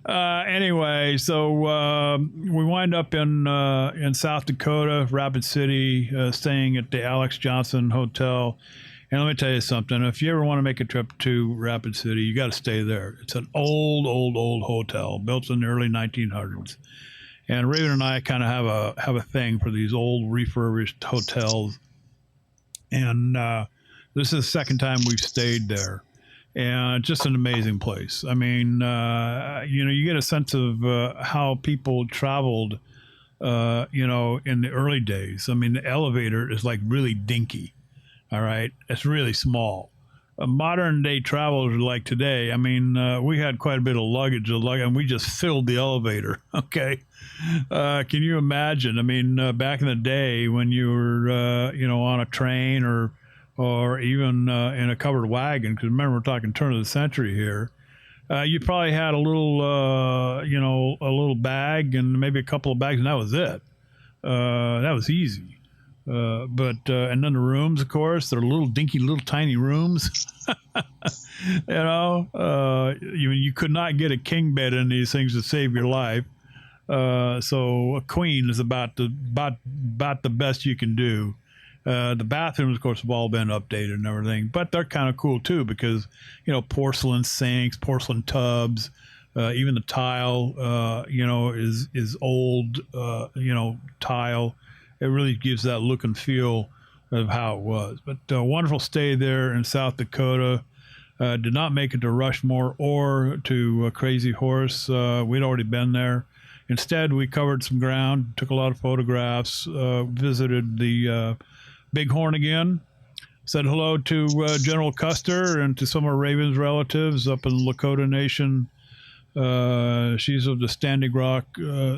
Anyway, so we wind up in South Dakota, Rapid City, staying at the Alex Johnson Hotel. And let me tell you something. If you ever want to make a trip to Rapid City, you got to stay there. It's an old hotel built in the early 1900s. And Raven and I kind of have a thing for these old refurbished hotels. And this is the second time we've stayed there. And just an amazing place. I mean, you get a sense of how people traveled, in the early days. I mean, the elevator is like really dinky. All right. It's really small. Modern day travelers like today, I mean, we had quite a bit of luggage, and we just filled the elevator. Okay. Can you imagine? I mean, back in the day when you were, on a train or even in a covered wagon, because remember, we're talking turn of the century here, you probably had a little, a little bag and maybe a couple of bags, and that was it. That was easy. And then the rooms, of course, they're little dinky, little tiny rooms. You could not get a king bed in these things to save your life. So a queen is about the best you can do. The bathrooms, of course, have all been updated and everything, but they're kind of cool too because, porcelain sinks, porcelain tubs, even the tile, is old, tile. It really gives that look and feel of how it was. But a wonderful stay there in South Dakota. Did not make it to Rushmore or to Crazy Horse. We'd already been there. Instead, we covered some ground, took a lot of photographs, visited the Bighorn again, said hello to General Custer and to some of our Ravens relatives up in Lakota Nation. She's of the Standing Rock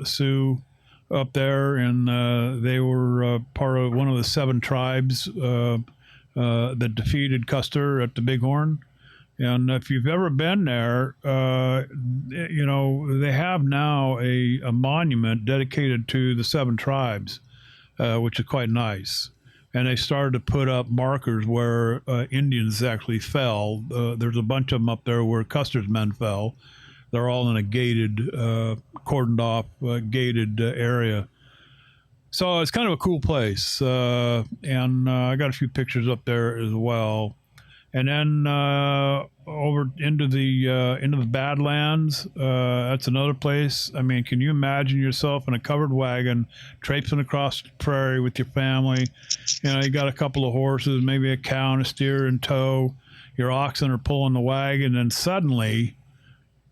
Sioux up there, and they were part of one of the 7 tribes that defeated Custer at the Bighorn. And if you've ever been there, they have now a monument dedicated to the 7 tribes, which is quite nice. And they started to put up markers where Indians actually fell. There's a bunch of them up there where Custer's men fell. They're all in a gated, cordoned off, gated area. So it's kind of a cool place. And I got a few pictures up there as well. And then over into the Badlands, that's another place. I mean, can you imagine yourself in a covered wagon, traipsing across the prairie with your family? You got a couple of horses, maybe a cow and a steer in tow. Your oxen are pulling the wagon, and suddenly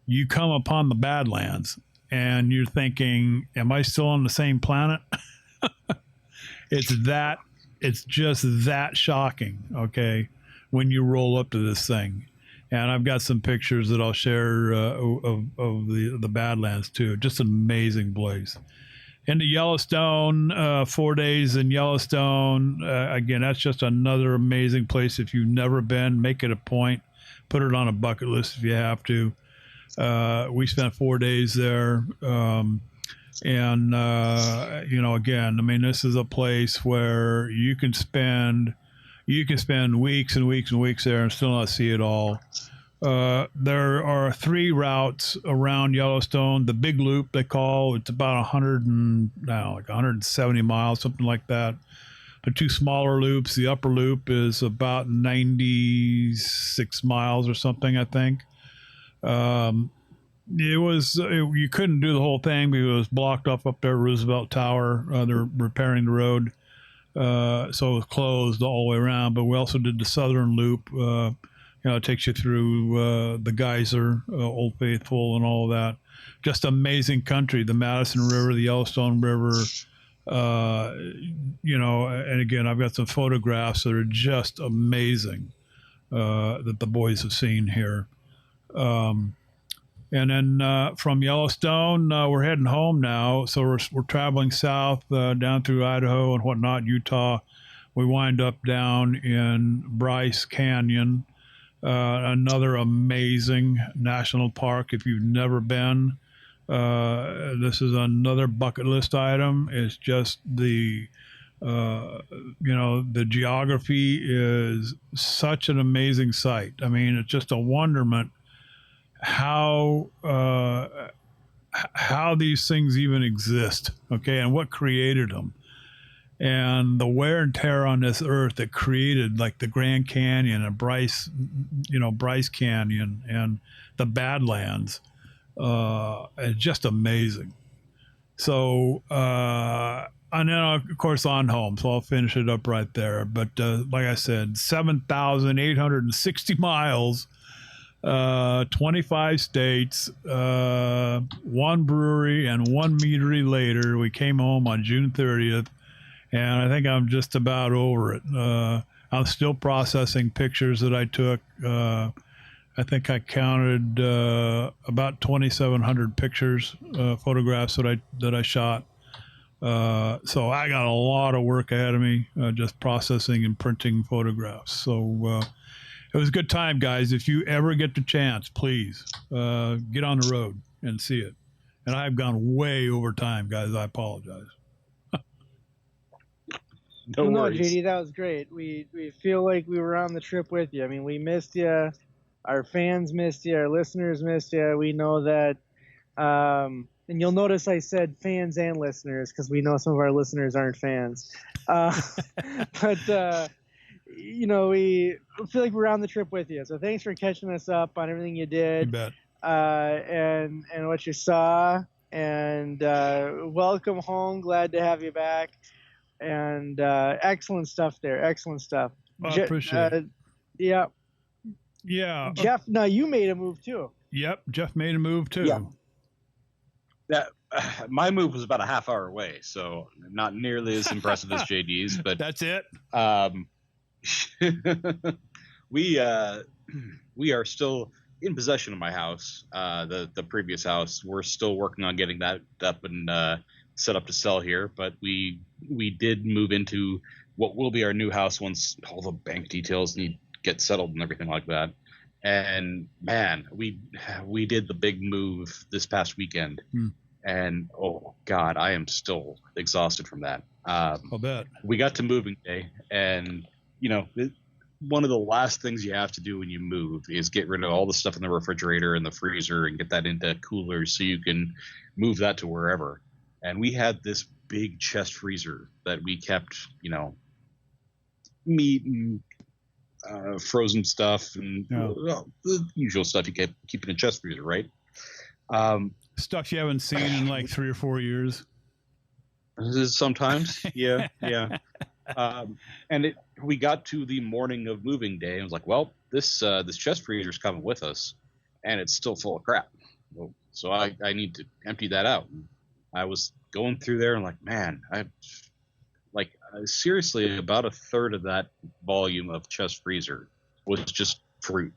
you come upon the Badlands, and you're thinking, "Am I still on the same planet?" It's just that shocking. Okay. When you roll up to this thing. And I've got some pictures that I'll share of the Badlands too. Just an amazing place. Into Yellowstone, 4 days in Yellowstone. Again, that's just another amazing place. If you've never been, make it a point. Put it on a bucket list if you have to. We spent 4 days there. Again, I mean, this is a place where you can spend weeks and weeks and weeks there and still not see it all. There are 3 routes around Yellowstone. The Big Loop, they call it's about 170 miles, something like that. The 2 smaller loops, the upper loop is about 96 miles or something, I think. You couldn't do the whole thing because it was blocked off up there at Roosevelt Tower. They're repairing the road. So it was closed all the way around, but we also did the southern loop. It takes you through the Geyser, Old Faithful, and all of that. Just amazing country. The Madison River, the Yellowstone River. And again, I've got some photographs that are just amazing that the boys have seen here. And then from Yellowstone, we're heading home now. So we're traveling south down through Idaho and whatnot, Utah. We wind up down in Bryce Canyon, another amazing national park. If you've never been, this is another bucket list item. It's just the geography is such an amazing sight. I mean, it's just a wonderment how these things even exist, okay, and what created them, and the wear and tear on this earth that created like the Grand Canyon and Bryce Canyon and the Badlands. It's just amazing. So, and then of course on home, so I'll finish it up right there. But like I said, 7,860 miles. 25 states, 1 brewery, and 1 meadery later. We came home on June 30th, and I think I'm just about over it. I'm still processing pictures that I took. I think I counted about 2,700 pictures, photographs that I shot. So I got a lot of work ahead of me, just processing and printing photographs. So it was a good time, guys. If you ever get the chance, please get on the road and see it. And I've gone way over time, guys. I apologize. No Well, no, worries. JD, that was great. We feel like we were on the trip with you. I mean, we missed you. Our fans missed you. Our listeners missed you. We know that. And you'll notice I said fans and listeners because we know some of our listeners aren't fans. But we feel like we're on the trip with you. So thanks for catching us up on everything you You did, bet. and what you saw. And welcome home. Glad to have you back. And excellent stuff there. Excellent stuff. Well, I appreciate it. Yeah. Yeah. Jeff, now you made a move too. Yep. Jeff made a move too. Yeah. That my move was about a half hour away, so not nearly as impressive as JD's, but That's it. we are still in possession of my house, the previous house. We're still working on getting that up and set up to sell here, but we did move into what will be our new house once all the bank details get settled and everything like that. And man, we did the big move this past weekend, and oh god, I am still exhausted from that. I'll bet. We got to moving day, and one of the last things you have to do when you move is get rid of all the stuff in the refrigerator and the freezer and get that into coolers so you can move that to wherever. And we had this big chest freezer that we kept, meat and frozen stuff and the usual stuff you keep in a chest freezer, right? Stuff you haven't seen in like 3 or 4 years. Sometimes, yeah. And we got to the morning of moving day and was like, well, this chest freezer is coming with us, and it's still full of crap. So I need to empty that out. I was going through there and like, man, seriously, about a third of that volume of chest freezer was just fruit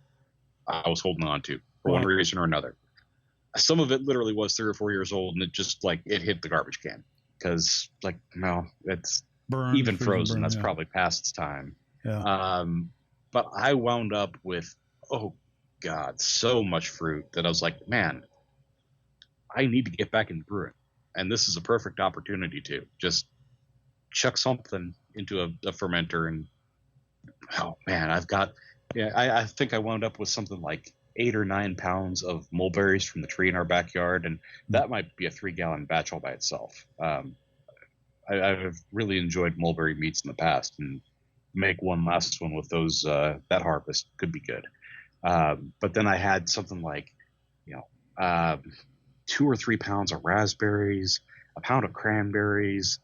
I was holding on to for one reason or another. Some of it literally was 3 or 4 years old, and it just it hit the garbage can because no, it's Burned, even frozen. burned, That's yeah. probably past its time. Yeah. But I wound up with, oh God, so much fruit that I was like, man, I need to get back into brewing. And this is a perfect opportunity to just chuck something into a fermenter. And oh man, I think I wound up with something like 8 or 9 pounds of mulberries from the tree in our backyard. And that might be a 3-gallon batch all by itself. I've really enjoyed mulberry meats in the past, and make one last one with those, that harvest could be good. But then I had something like, 2 or 3 pounds of raspberries, a pound of cranberries,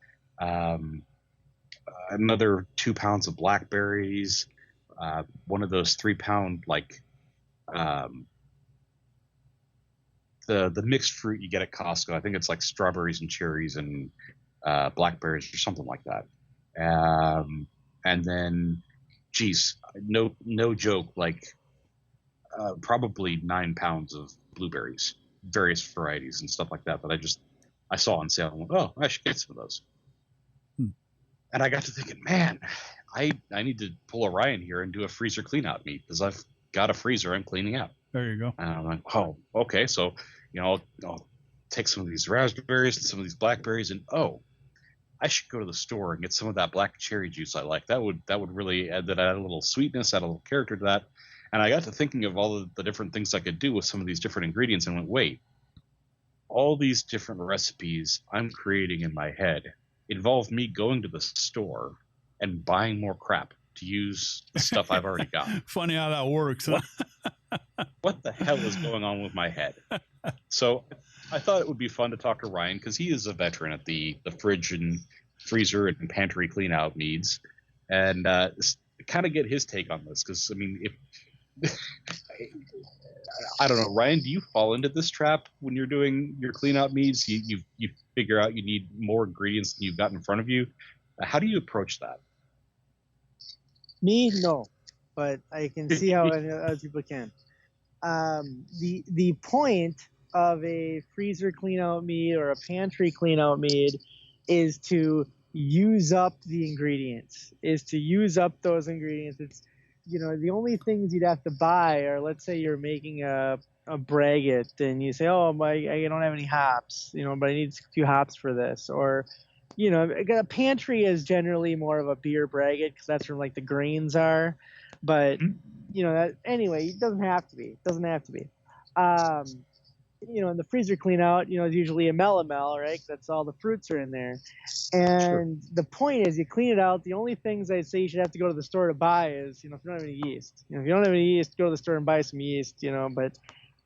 another 2 pounds of blackberries, one of those 3-pound, the mixed fruit you get at Costco. I think it's like strawberries and cherries and blackberries or something like that. And then, geez, no joke, probably 9 pounds of blueberries, various varieties and stuff like that I saw on sale and went, oh, I should get some of those. And I got to thinking, man, I need to pull a Ryan here and do a freezer clean out meet because I've got a freezer I'm cleaning out. There you go. And I'm like, oh, okay. So, I'll take some of these raspberries and some of these blackberries, and I should go to the store and get some of that black cherry juice I like. That would really add a little sweetness, add a little character to that. And I got to thinking of all the different things I could do with some of these different ingredients and went, wait, all these different recipes I'm creating in my head involve me going to the store and buying more crap to use the stuff I've already got. Funny how that works. Huh? What the hell is going on with my head? So I thought it would be fun to talk to Ryan because he is a veteran at the fridge and freezer and pantry clean out needs, and kind of get his take on this. Because I mean, if I don't know, Ryan, do you fall into this trap when you're doing your clean out needs? You figure out you need more ingredients than you've got in front of you. How do you approach that? Me, no, but I can see how other people can. The point of a freezer clean out mead or a pantry clean out mead is to use up the ingredients, is to use up those ingredients. It's, the only things you'd have to buy are, let's say you're making a braggot and you say, oh, I don't have any hops, but I need a few hops for this. Or a pantry is generally more of a beer braggot because that's where like the grains are. But anyway, it doesn't have to be. It doesn't have to be. In the freezer clean out, it's usually a melomel, right? That's all the fruits are in there. And the point is, you clean it out. The only things I'd say you should have to go to the store to buy is, if you don't have any yeast. If you don't have any yeast, go to the store and buy some yeast. But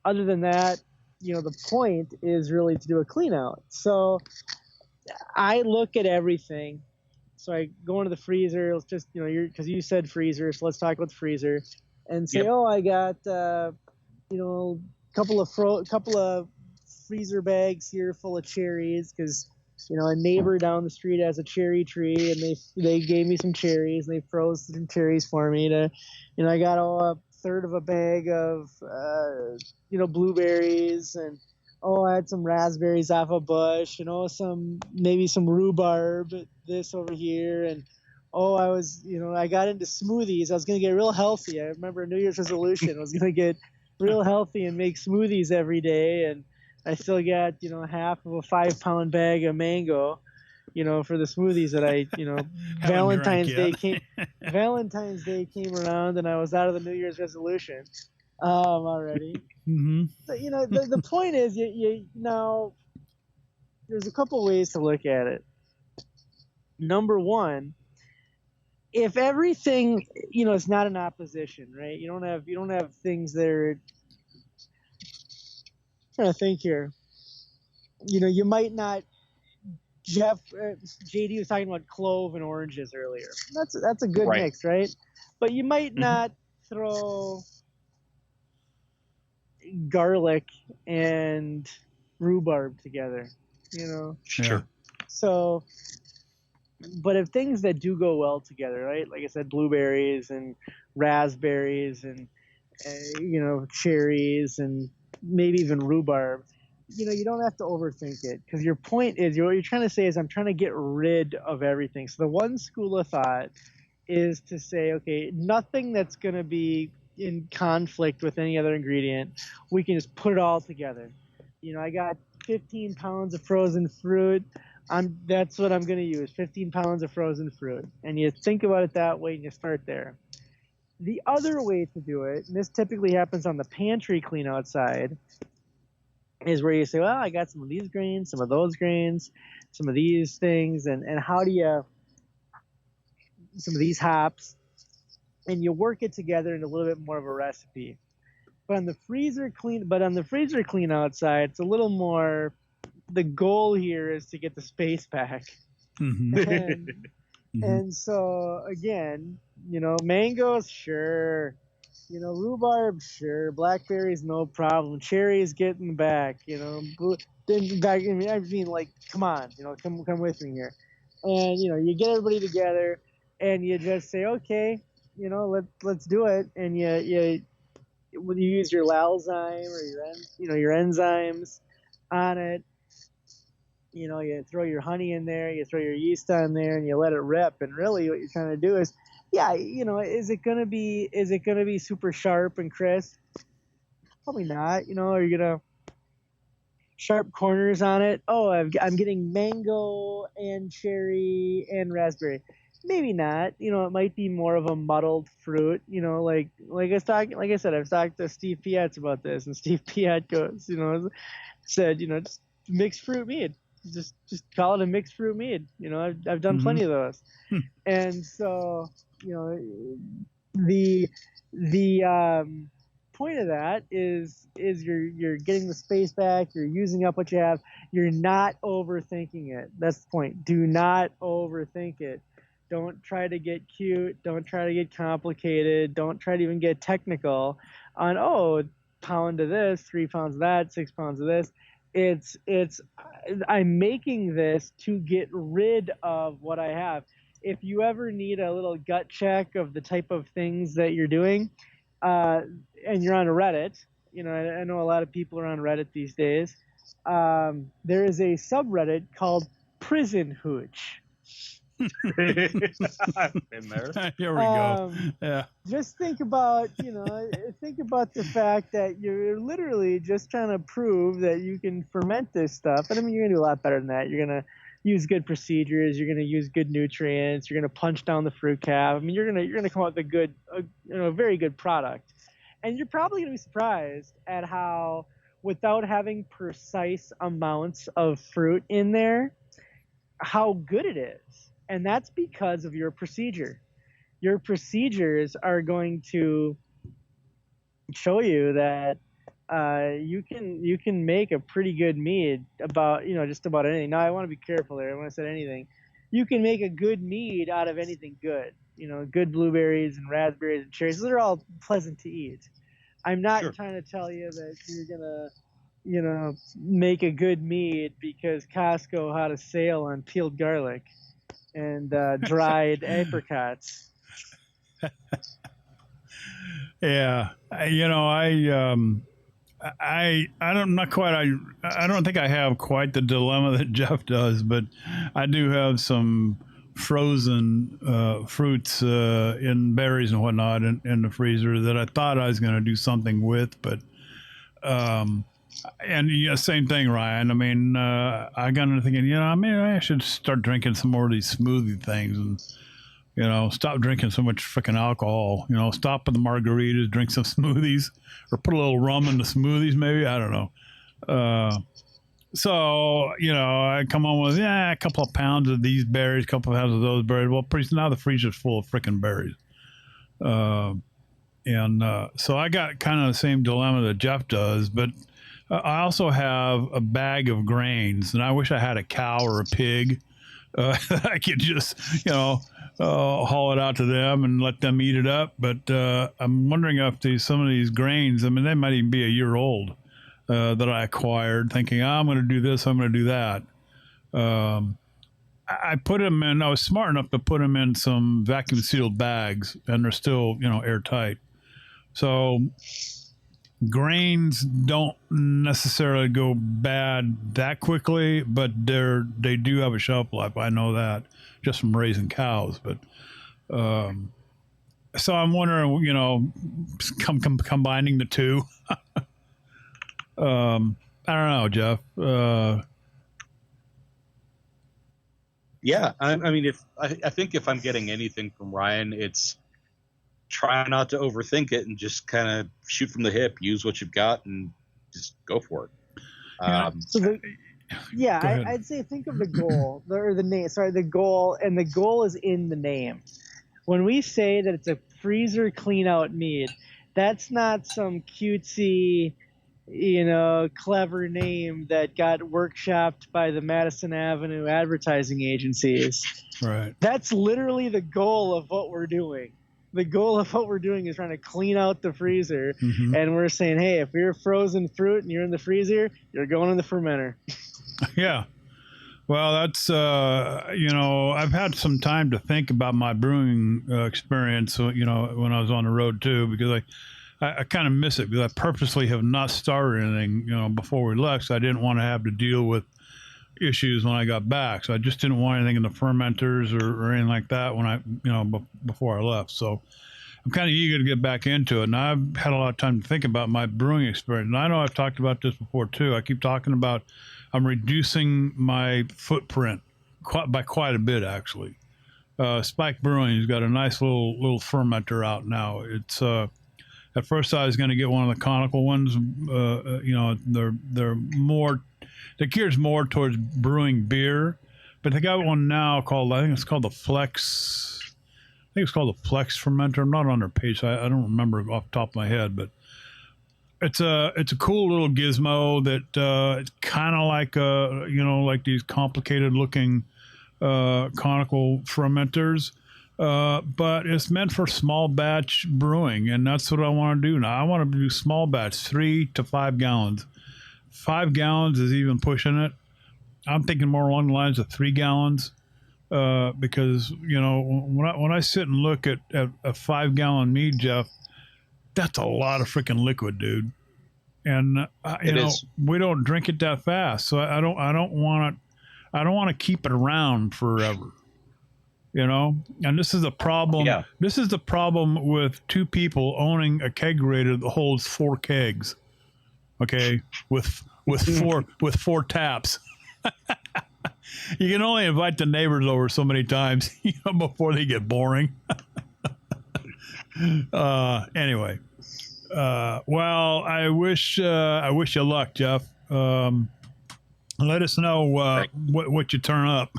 other than that, the point is really to do a clean out. So I look at everything. So I go into the freezer. Let's just, because you said freezer, so let's talk about the freezer and say, I got, couple of freezer bags here full of cherries because a neighbor down the street has a cherry tree and they gave me some cherries and they froze some cherries for me to I got a third of a bag of blueberries and I had some raspberries off a bush and maybe some rhubarb this over here and I got into smoothies. I was going to get real healthy. I remember a New Year's resolution. I was going to get real healthy and make smoothies every day, and I still got half of a 5-pound bag of mango for the smoothies that I Valentine's Day came around and I was out of the New Year's resolution already. Mm-hmm. So, the point is now there's a couple ways to look at it. Number one, if everything is not in opposition, right? You don't have things that are. I'm trying to think here. You might not. JD was talking about clove and oranges earlier. That's a good mix, right? But you might not throw garlic and rhubarb together. Sure. So. But if things that do go well together, right? Like I said, blueberries and raspberries and cherries and maybe even rhubarb, you don't have to overthink it because your point is what you're trying to say is I'm trying to get rid of everything. So the one school of thought is to say, okay, nothing that's going to be in conflict with any other ingredient, we can just put it all together. I got 15 pounds of frozen fruit. That's what I'm going to use, 15 pounds of frozen fruit. And you think about it that way and you start there. The other way to do it, and this typically happens on the pantry clean out side, is where you say, well, I got some of these grains, some of those grains, some of these things, and how do you, some of these hops, and you work it together in a little bit more of a recipe. But on the freezer clean out side, it's a little more. The goal here is to get the space back. Mm-hmm. And so again, mangoes, sure, rhubarb, sure, blackberries, no problem, cherries, get in the back, then back. I mean, like, come on, come with me here, and you get everybody together, and you just say, okay, let's do it, and you use your Lalzyme or your enzymes on it. You throw your honey in there, you throw your yeast on there, and you let it rip. And really, what you're trying to do is, is it gonna be super sharp and crisp? Probably not. Are you gonna sharp corners on it? Oh, I'm getting mango and cherry and raspberry. Maybe not. It might be more of a muddled fruit. Like I said, I've talked to Steve Piatz about this, and Steve Piatz said, just mixed fruit mead. Just call it a mixed fruit mead. I've done plenty of those. And so, the point of that is you're getting the space back, you're using up what you have, you're not overthinking it. That's the point. Do not overthink it. Don't try to get cute, don't try to get complicated, don't try to even get technical on pound of this, 3 pounds of that, 6 pounds of this. It's I'm making this to get rid of what I have. If you ever need a little gut check of the type of things that you're doing, and you're on Reddit, I know a lot of people are on Reddit these days. There is a subreddit called Prison Hooch. I've been there. Here we go. Yeah. Just think about, the fact that you're literally just trying to prove that you can ferment this stuff. And I mean, you're gonna do a lot better than that. You're gonna use good procedures. You're going to use good nutrients. You're going to punch down the fruit cap. I mean, you're going to come out with a very good product. And you're probably going to be surprised at how, without having precise amounts of fruit in there, how good it is. And that's because of your procedure. Your procedures are going to show you that you can make a pretty good mead about just about anything. Now I want to be careful there when I said anything. You can make a good mead out of anything good. Good blueberries and raspberries and cherries. Those are all pleasant to eat. I'm not trying to tell you that you're gonna make a good mead because Costco had a sale on peeled garlic and dried apricots. Yeah, I don't think I have quite the dilemma that Jeff does, but I do have some frozen fruits and berries and whatnot in the freezer that I thought I was going to do something with, but same thing, Ryan. I mean, I got into thinking, I should start drinking some more of these smoothie things and. Stop drinking so much freaking alcohol. Stop with the margaritas, drink some smoothies, or put a little rum in the smoothies, maybe. I don't know. So, I come on with, a couple of pounds of these berries, a couple of pounds of those berries. Well, pretty soon now the freezer's full of freaking berries. So I got kind of the same dilemma that Jeff does, but I also have a bag of grains, and I wish I had a cow or a pig. I could just, haul it out to them and let them eat it up. But I'm wondering if some of these grains, they might even be a year old that I acquired, thinking, I'm going to do this, I'm going to do that. I put them in, I was smart enough to put them in some vacuum sealed bags, and they're still, airtight. So grains don't necessarily go bad that quickly, but they do have a shelf life. I know that just from raising cows. But so I'm wondering, combining the two. I don't know, Jeff. Yeah, I think if I'm getting anything from Ryan, it's try not to overthink it and just kind of shoot from the hip, use what you've got, and just go for it. I'd say think of the goal or the name. Sorry, the goal, and the goal is in the name. When we say that it's a freezer clean out mead, that's not some cutesy, clever name that got workshopped by the Madison Avenue advertising agencies. Right. That's literally the goal of what we're doing. The goal of what we're doing is trying to clean out the freezer, and we're saying, hey, if you're frozen fruit and you're in the freezer, you're going in the fermenter. Yeah. Well, that's, I've had some time to think about my brewing experience, when I was on the road too, because I kind of miss it because I purposely have not started anything, before we left. So I didn't want to have to deal with issues when I got back. So I just didn't want anything in the fermenters or anything like that when I, before I left. So I'm kind of eager to get back into it. And I've had a lot of time to think about my brewing experience. And I know I've talked about this before too. I keep talking about I'm reducing my footprint by quite a bit, actually. Spike Brewing has got a nice little fermenter out now. It's at first I was going to get one of the conical ones. They're more, the gear's more towards brewing beer, but they got one now called, I think it's called the Flex. I think it's called the Flex fermenter. I'm not on their page. I don't remember off the top of my head, but it's a cool little gizmo that it's kind of like like these complicated looking conical fermenters. But it's meant for small batch brewing, and that's what I want to do now. I want to do small batch, 3 to 5 gallons. 5 gallons is even pushing it. I'm thinking more along the lines of 3 gallons, because when I sit and look at a 5 gallon mead, Jeff, that's a lot of freaking liquid, dude. And we don't drink it that fast, so I don't want to keep it around forever. And this is a problem. Yeah. This is the problem with two people owning a kegerator that holds 4 kegs. Okay, with 4 taps. You can only invite the neighbors over so many times before they get boring. Anyway, well, I wish you luck, Jeff. Let us know what you turn up.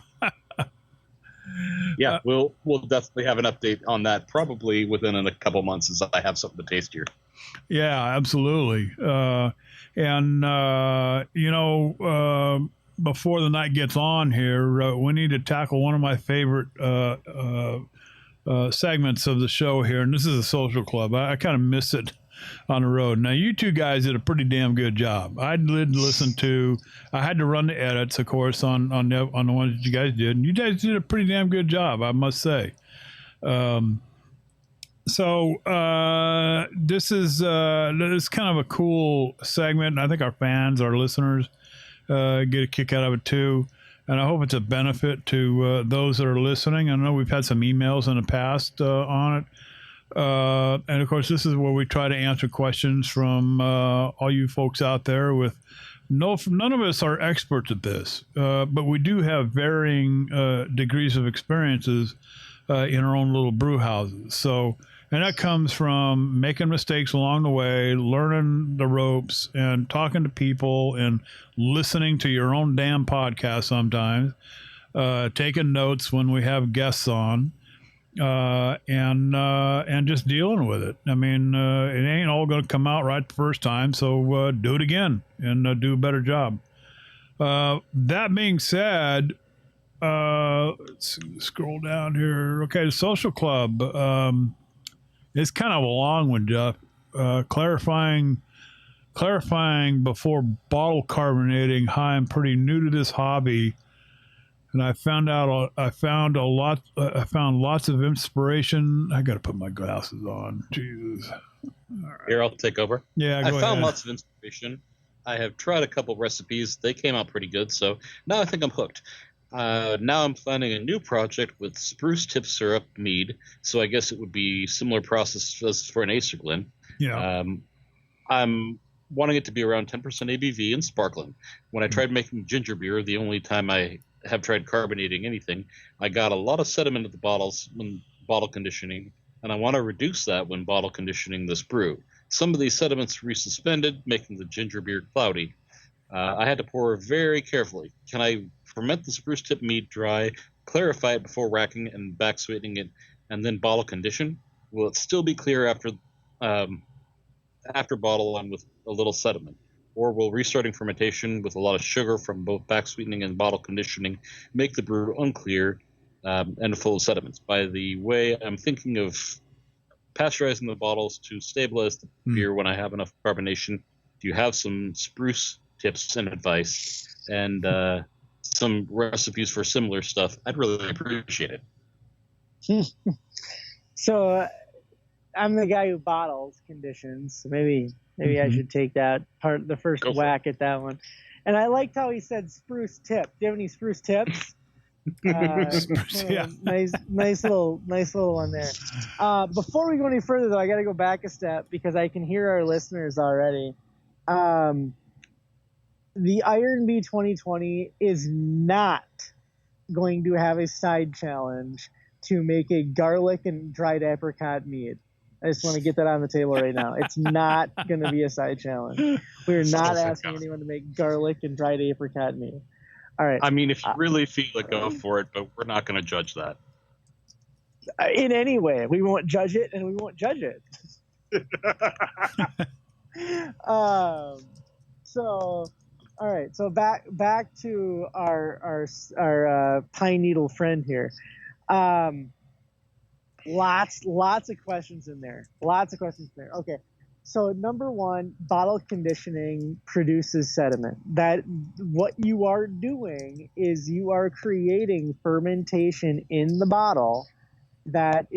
Yeah, we'll definitely have an update on that probably within a couple months as I have something to taste here. Yeah, absolutely. Before the night gets on here, we need to tackle one of my favorite segments of the show here, and this is a social club. I kind of miss it on the road. Now, you two guys did a pretty damn good job. I did listen to. I had to run the edits, of course, on the ones that you guys did, and you guys did a pretty damn good job, I must say. So this is kind of a cool segment, and I think our fans, our listeners, get a kick out of it too. And I hope it's a benefit to those that are listening. I know we've had some emails in the past on it. And of course, this is where we try to answer questions from all you folks out there. None of us are experts at this, but we do have varying degrees of experiences in our own little brew houses. So, and that comes from making mistakes along the way, learning the ropes, and talking to people, and listening to your own damn podcast sometimes, taking notes when we have guests on. And just dealing with it. I mean, it ain't all going to come out right the first time, so do it again and do a better job. That being said, let's scroll down here. Okay, the social club. It's kind of a long one, Jeff. Clarifying before bottle carbonating. Hi, I'm pretty new to this hobby. And I found lots of inspiration. I got to put my glasses on. Jesus. All right. Here, I'll take over. Yeah, I found lots of inspiration. I have tried a couple recipes. They came out pretty good. So now I think I'm hooked. Now I'm planning a new project with spruce tip syrup mead. So I guess it would be similar process as for an Acer blend. Yeah. I'm wanting it to be around 10% ABV and sparkling. When I tried making ginger beer, the only time I have tried carbonating anything, I got a lot of sediment at the bottles when bottle conditioning, and I want to reduce that when bottle conditioning this brew. Some of these sediments resuspended, making the ginger beer cloudy. I had to pour very carefully. Can I ferment the spruce tip mead dry, clarify it before racking and back sweetening it, and then bottle condition? Will it still be clear after bottle and with a little sediment? Or will restarting fermentation with a lot of sugar from both back sweetening and bottle conditioning make the brew unclear and full of sediments? By the way, I'm thinking of pasteurizing the bottles to stabilize the beer when I have enough carbonation. Do you have some spruce tips and advice and some recipes for similar stuff? I'd really appreciate it. So I'm the guy who bottles conditions. So maybe I should take that part, the first whack at that one. And I liked how he said spruce tip. Do you have any spruce tips? Yeah. Nice little one there. Before we go any further, though, I got to go back a step because I can hear our listeners already. The Iron Bee 2020 is not going to have a side challenge to make a garlic and dried apricot mead. I just want to get that on the table right now. It's not going to be a side challenge. We're not asking anyone to make garlic and dried apricot mead. All right. I mean, if you really feel it, go for it, but we're not going to judge that. In any way. We won't judge it, and we won't judge it. So, all right. So back to our pine needle friend here. Lots of questions in there. Okay. So number one, bottle conditioning produces sediment. That what you are doing is you are creating fermentation in the bottle that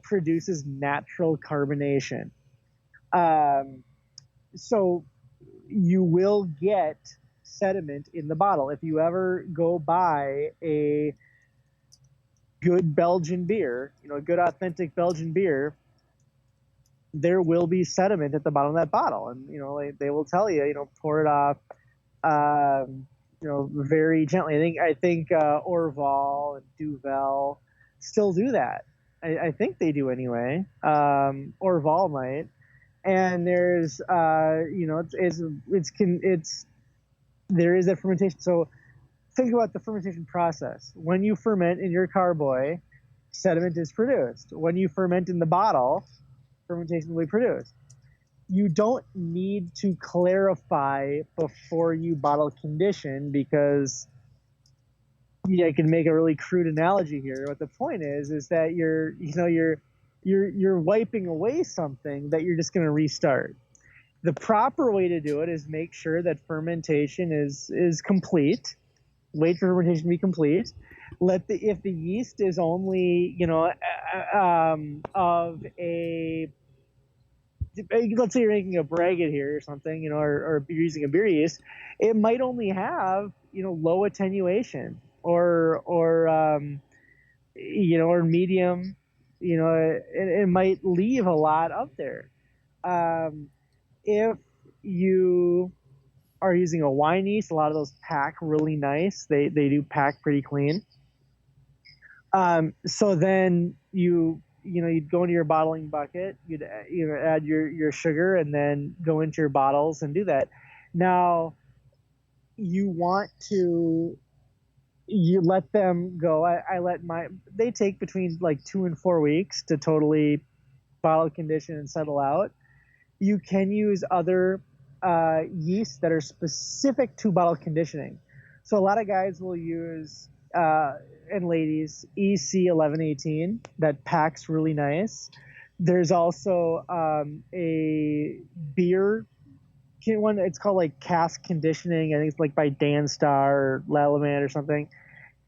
produces natural carbonation. So you will get sediment in the bottle. If you ever go buy a good Belgian beer, a good authentic Belgian beer, there will be sediment at the bottom of that bottle, and they will tell you, pour it off, very gently. I think Orval and Duvel still do that. I think they do anyway. Orval might. And there's there is that fermentation. So think about the fermentation process. When you ferment in your carboy, sediment is produced. When you ferment in the bottle, fermentation will be produced. You don't need to clarify before you bottle condition, because I can make a really crude analogy here. But the point is that you're wiping away something that you're just going to restart. The proper way to do it is make sure that fermentation is complete. Wait for fermentation to be complete. If the yeast is only of a, let's say you're making a braggot here or something, or you're using a beer yeast, it might only have low attenuation or medium. It might leave a lot up there. If you are using a wine yeast, a lot of those pack really nice. They do pack pretty clean. So then you'd go into your bottling bucket, you'd add your sugar, and then go into your bottles and do that. Now, you let them go. They take between like 2 and 4 weeks to totally bottle condition and settle out. You can use other yeasts that are specific to bottle conditioning. So a lot of guys will use, and ladies, EC 1118 that packs really nice. There's also a beer one. It's called like cask conditioning. I think it's like by Danstar or Lallemand or something.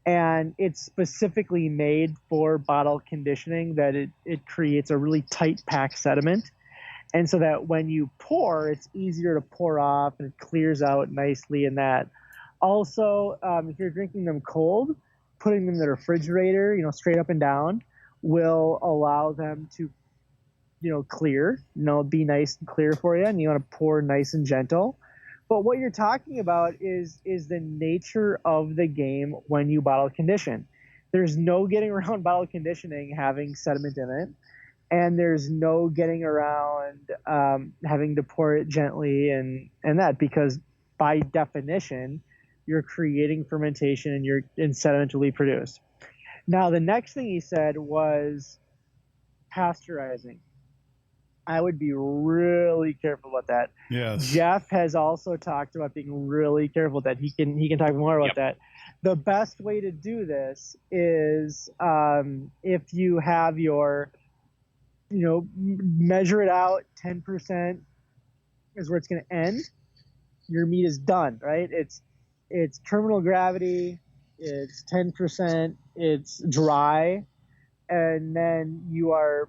And it's specifically made for bottle conditioning, that it creates a really tight packed sediment. And so that when you pour, it's easier to pour off and it clears out nicely in that. Also, if you're drinking them cold, putting them in the refrigerator, straight up and down, will allow them to, clear, be nice and clear for you. And you want to pour nice and gentle. But what you're talking about is the nature of the game when you bottle condition. There's no getting around bottle conditioning having sediment in it. And there's no getting around having to pour it gently and that, because by definition, you're creating fermentation and sediment will be produced. Now, the next thing he said was pasteurizing. I would be really careful about that. Yes. Jeff has also talked about being really careful with that. He can talk more about that. The best way to do this is if you have your measure it out, 10% is where it's going to end. Your meat is done, right? It's terminal gravity, it's 10%, it's dry, and then you are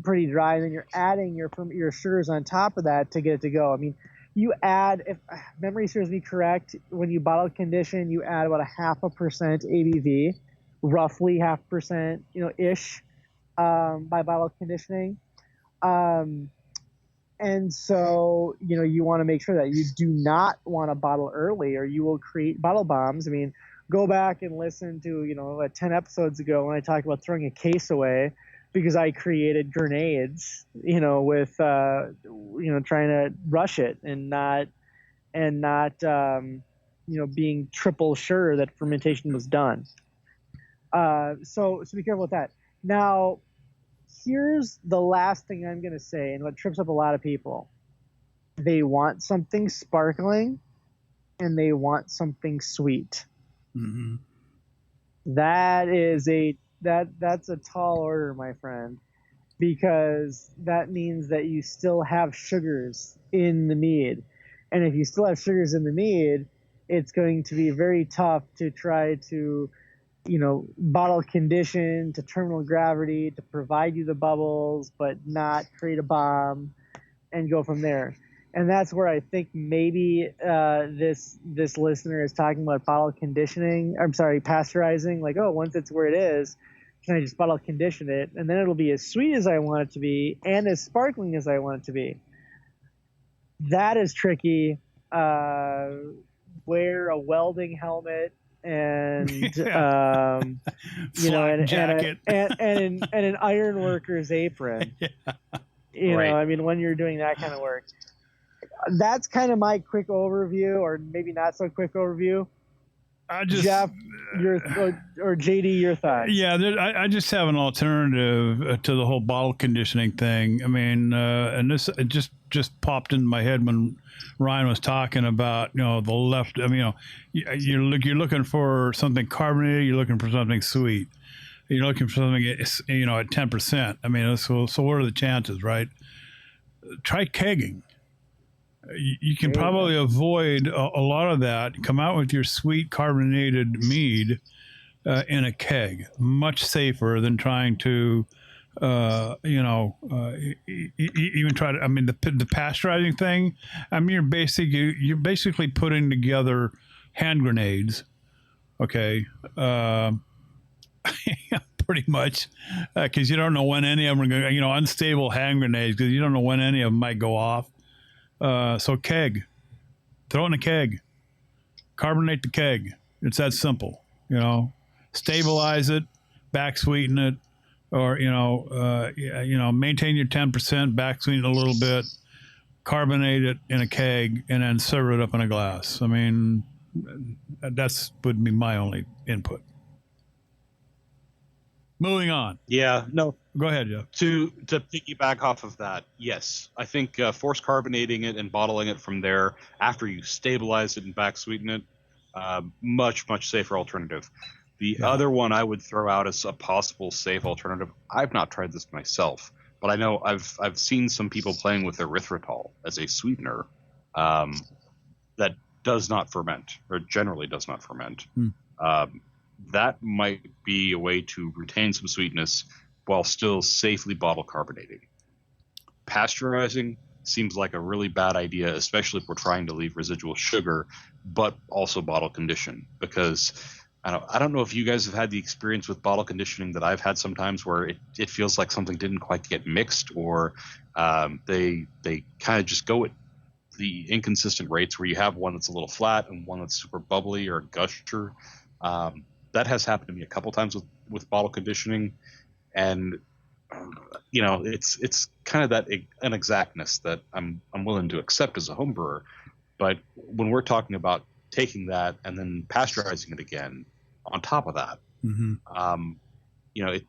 pretty dry, and then you're adding your sugars on top of that to get it to go. I mean, you add, if memory serves me correct, when you bottle condition, you add about 0.5% ABV, roughly 0.5%, ish. By bottle conditioning. And so, you want to make sure that you do not want to bottle early, or you will create bottle bombs. I mean, go back and listen to, 10 episodes ago when I talked about throwing a case away because I created grenades, with, trying to rush it and not being triple sure that fermentation was done. So be careful with that. Now, here's the last thing I'm going to say, and what trips up a lot of people. They want something sparkling, and they want something sweet. Mm-hmm. That's a tall order, my friend, because that means that you still have sugars in the mead. And if you still have sugars in the mead, it's going to be very tough to try to bottle condition to terminal gravity to provide you the bubbles, but not create a bomb and go from there. And that's where I think maybe this listener is talking about bottle conditioning. I'm sorry, pasteurizing. Like, once it's where it is, can I just bottle condition it? And then it'll be as sweet as I want it to be and as sparkling as I want it to be. That is tricky. wear a welding helmet and Yeah. you know, Flak jacket. and an iron worker's apron. Yeah. You Right. know, I mean, when you're doing that kind of work. That's kind of my quick overview, or maybe not so quick overview. I just, Jeff, or JD, your thoughts? yeah, I just have an alternative to the whole bottle conditioning thing. I mean, and this it just popped into my head when Ryan was talking about, you know, the left. I mean, you know, you're looking for something carbonated. You're looking for something sweet. You're looking for something, you know, at 10%. I mean, so what are the chances, right? Try kegging. You can probably avoid a lot of that. Come out with your sweet carbonated mead in a keg. Much safer than trying to, you know, even try to. I mean, the pasteurizing thing. I mean, you're basically putting together hand grenades. Okay. Pretty much, because you don't know when any of them are going to, you know, unstable hand grenades, because you don't know when any of them might go off. So keg, throw it in a keg, carbonate the keg. It's that simple, you know, stabilize it, back sweeten it, or, you know, maintain your 10%, back sweeten it a little bit, carbonate it in a keg, and then serve it up in a glass. I mean, that's would be my only input. Moving on. Yeah, no. Go ahead, Jeff. To piggyback off of that, yes, I think force carbonating it and bottling it from there after you stabilize it and back sweeten it, much safer alternative. The other one I would throw out as a possible safe alternative. I've not tried this myself, but I know I've seen some people playing with erythritol as a sweetener that does not ferment, or generally does not ferment. That might be a way to retain some sweetness while still safely bottle carbonating. Pasteurizing seems like a really bad idea, especially if we're trying to leave residual sugar, but also bottle condition. Because I don't know if you guys have had the experience with bottle conditioning that I've had sometimes, where it feels like something didn't quite get mixed, or they kind of just go at the inconsistent rates, where you have one that's a little flat and one that's super bubbly or gusher. That has happened to me a couple times with bottle conditioning, and you know, it's kind of that an exactness that I'm willing to accept as a home brewer. But when we're talking about taking that and then pasteurizing it again on top of that, you know,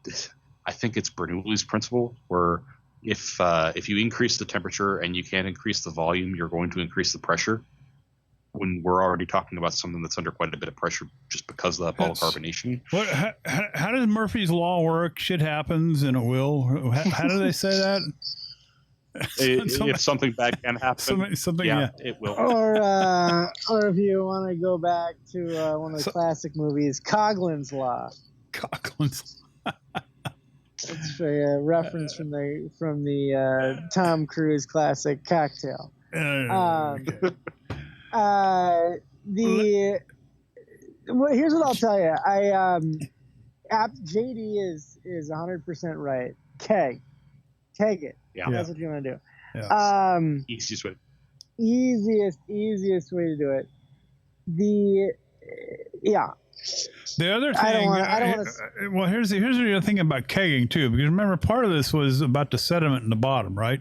I think it's Bernoulli's principle, where if you increase the temperature and you can't increase the volume, you're going to increase the pressure. When we're already talking about something that's under quite a bit of pressure just because of that bottle carbonation. How does Murphy's Law work? Shit happens and it will. How do they say that? If something bad can happen, something, yeah, it will. Or if you want to go back to one of the classic movies, Coughlin's Law. Coughlin's. It's a reference from the Tom Cruise classic Cocktail. Okay. Here's what I'll tell you. JD is 100% right. Keg it. Yeah. That's what you want to do. Yeah. Easiest way. Easiest way to do it. The other thing, well, here's the other thing about kegging too, because remember, part of this was about the sediment in the bottom, right?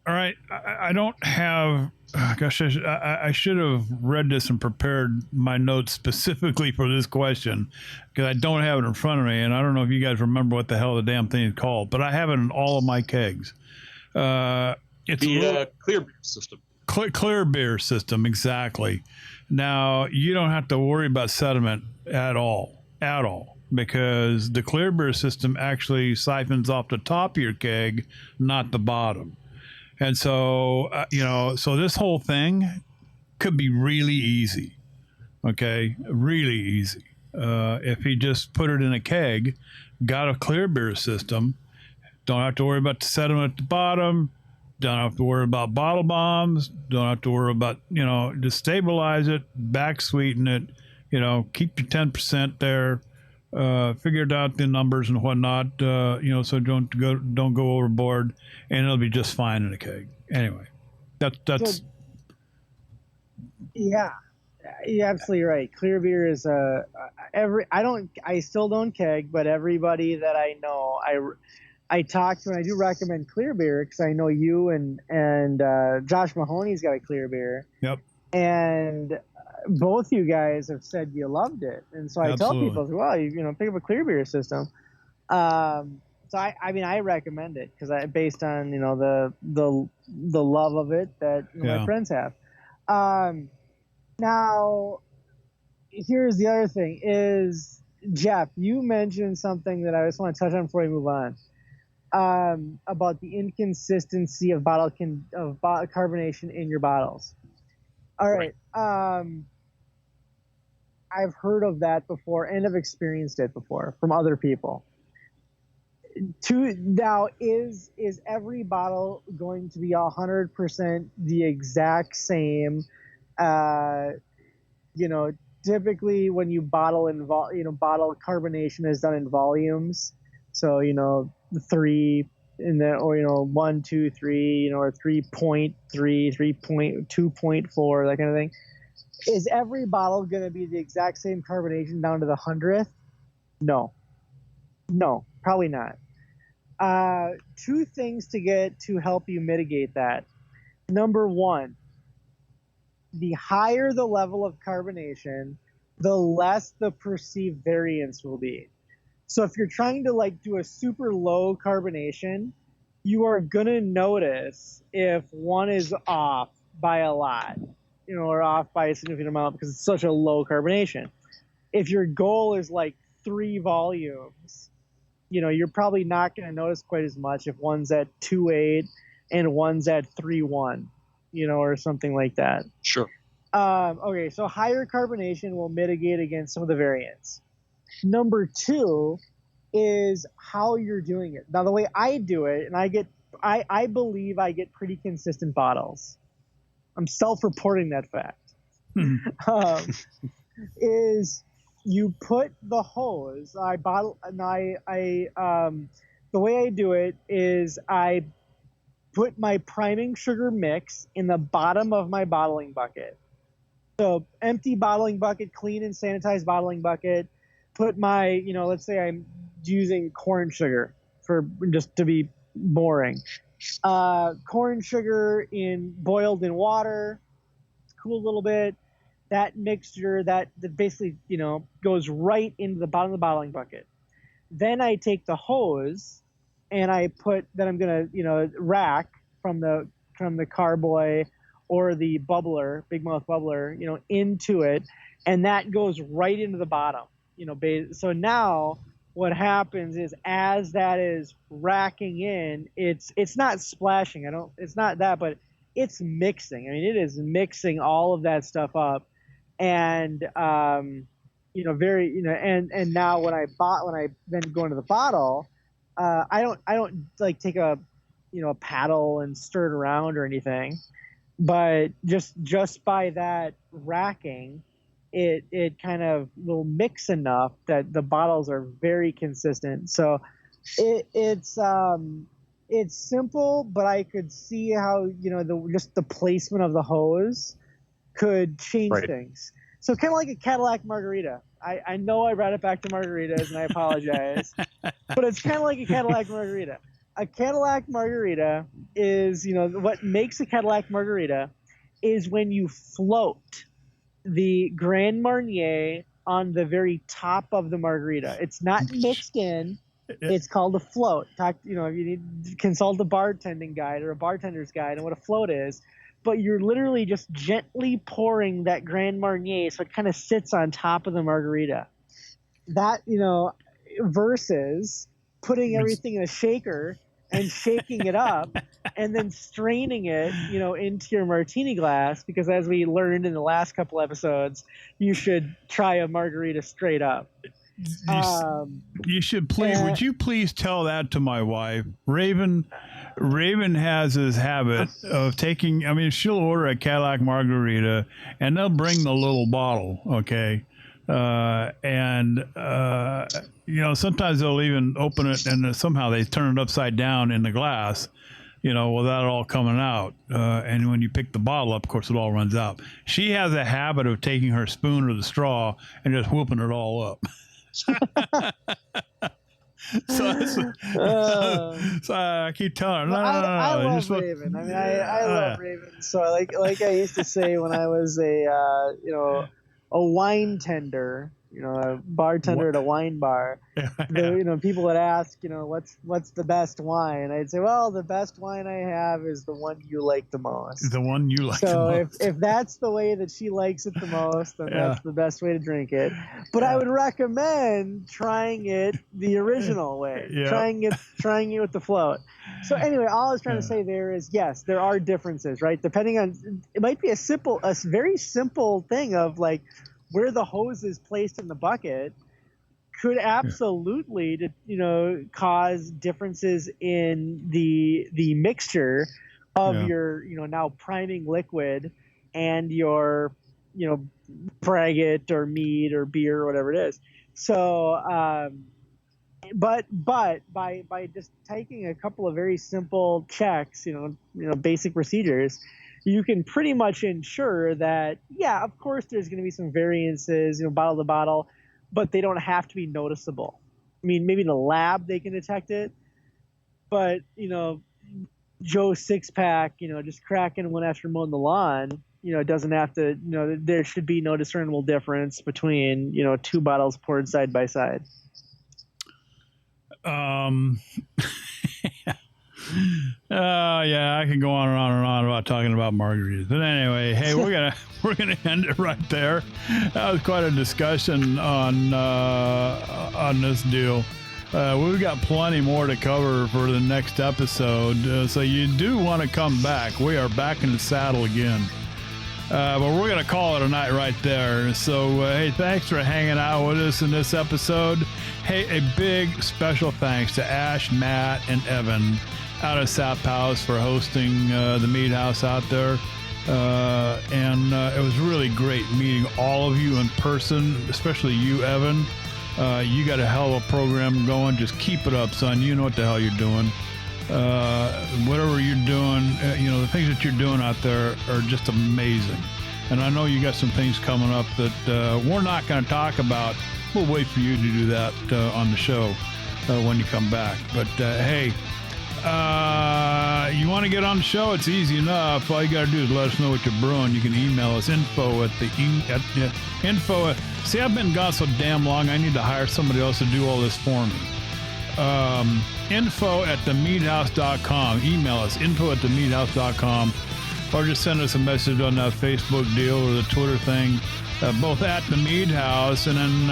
All right, I don't have. Gosh, I should have read this and prepared my notes specifically for this question, because I don't have it in front of me, and I don't know if you guys remember what the hell the damn thing is called, but I have it in all of my kegs. It's the clear beer system. Clear beer system, exactly. Now, you don't have to worry about sediment at all, because the clear beer system actually siphons off the top of your keg, not the bottom. And so, so this whole thing could be really easy, okay? Really easy. If he just put it in a keg, got a clear beer system, don't have to worry about the sediment at the bottom, don't have to worry about bottle bombs, don't have to worry about, just stabilize it, back sweeten it, keep your 10% there, figured out the numbers and whatnot, so don't go overboard, and it'll be just fine in a keg. Anyway, that's yeah. you're absolutely right. Clear beer is I still don't keg, but everybody that I know, I talk to, and I do recommend clear beer because I know you and Josh Mahoney's got a clear beer. Yep. And both you guys have said you loved it, and so I tell people, well, pick up a clear beer system. So I recommend it because based on the love of it that my friends have. Now, here's the other thing: is Jeff, you mentioned something that I just want to touch on before we move on. About the inconsistency of carbonation in your bottles. All right. I've heard of that before and have experienced it before from other people. Now, is every bottle going to be 100% the exact same? Typically when you bottle bottle carbonation is done in volumes. So, 3 in the, or 1, 2, 3, or 3.3, 3.2.4, that kind of thing. Is every bottle going to be the exact same carbonation down to the 100th? No, probably not. 2 things to help you mitigate that. Number 1, the higher the level of carbonation, the less the perceived variance will be. So if you're trying to do a super low carbonation, you are going to notice if one is off by a lot, or off by a significant amount because it's such a low carbonation. If your goal is 3 volumes, you're probably not going to notice quite as much if one's at 2.8 and one's at 3.1, or something like that. Sure. Okay, so higher carbonation will mitigate against some of the variance. Number 2 is how you're doing it. Now, the way I do it, and I believe I get pretty consistent bottles. I'm self-reporting that fact. Is you put the hose. The way I do it is I put my priming sugar mix in the bottom of my bottling bucket. So empty bottling bucket, clean and sanitized bottling bucket. Put my, let's say I'm using corn sugar for just to be boring. Corn sugar boiled in water, cool a little bit. That mixture that basically, goes right into the bottom of the bottling bucket. Then I take the hose and I'm going to, rack from the Carboy or the bubbler, Big Mouth bubbler, into it. And that goes right into the bottom, so now what happens is as that is racking in, it's not splashing. It's not that, but it's mixing. I mean, it is mixing all of that stuff up. And, and now when I then go into the bottle, I don't take a paddle and stir it around or anything, but just by that racking, it kind of will mix enough that the bottles are very consistent. So it's simple, but I could see how, just the placement of the hose could change things. So kind of like a Cadillac margarita. I know I brought it back to margaritas and I apologize, but it's kind of like a Cadillac margarita. A Cadillac margarita is, what makes a Cadillac margarita is when you float the Grand Marnier on the very top of the margarita. It's not mixed in. It's called a float. You need to consult a bartending guide or a bartender's guide on what a float is. But you're literally just gently pouring that Grand Marnier so it kind of sits on top of the margarita. That, versus putting everything in a shaker and shaking it up and then straining it, into your martini glass, because as we learned in the last couple episodes, you should try a margarita straight up. You should please. Would you please tell that to my wife, Raven? Raven has this habit of taking. I mean, she'll order a Cadillac margarita, and they'll bring the little bottle. Okay, sometimes they'll even open it, and somehow they turn it upside down in the glass. without it all coming out. And when you pick the bottle up, of course, it all runs out. She has a habit of taking her spoon or the straw and just whooping it all up. So I keep telling her, no. I love Raven. I mean, I love Raven. So like I used to say when I was a wine tender, a bartender at a wine bar, people would ask, what's the best wine? And I'd say, well, the best wine I have is the one you like the most. The one you like the most. So if that's the way that she likes it the most, then that's the best way to drink it. But I would recommend trying it the original way, trying it with the float. So anyway, all I was trying to say there is, yes, there are differences, right? Depending on, it might be a very simple thing of like, where the hose is placed in the bucket could absolutely, cause differences in the mixture of your, now priming liquid and your, braggot or mead or beer or whatever it is. So, but by just taking a couple of very simple checks, basic procedures, you can pretty much ensure that, of course, there's going to be some variances, bottle to bottle, but they don't have to be noticeable. I mean, maybe in the lab they can detect it, but, Joe six-pack, just cracking one after mowing the lawn, it doesn't have to, there should be no discernible difference between, two bottles poured side by side. I can go on and on and on about talking about margaritas. But anyway, hey, we're gonna end it right there. That was quite a discussion on this deal. We've got plenty more to cover for the next episode, so you do want to come back. We are back in the saddle again. But we're going to call it a night right there. So, hey, thanks for hanging out with us in this episode. Hey, a big special thanks to Ash, Matt, and Evan out of Sap House for hosting the Mead House out there. And it was really great meeting all of you in person, especially you, Evan. You got a hell of a program going. Just keep it up, son. You know what the hell you're doing. Whatever you're doing, the things that you're doing out there are just amazing. And I know you got some things coming up that we're not going to talk about. We'll wait for you to do that on the show when you come back. But hey, you want to get on the show? It's easy enough. All you got to do is let us know what you're brewing. You can email us info. See, I've been gone so damn long. I need to hire somebody else to do all this for me. info@themeadhouse.com. Email us info@themeadhouse.com, or just send us a message on that Facebook deal or the Twitter thing, both at the Mead House, and then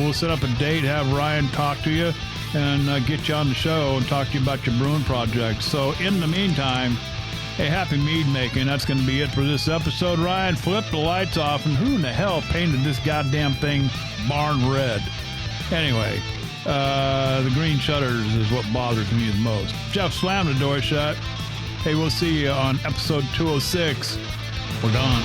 we'll set up a date, have Ryan talk to you, and get you on the show and talk to you about your brewing projects. So in the meantime, hey, happy mead making. That's going to be it for this episode. Ryan, flip the lights off, and who in the hell painted this goddamn thing barn red? Anyway, the green shutters is what bothers me the most. Jeff, slam the door shut. Hey, we'll see you on episode 206. We're done.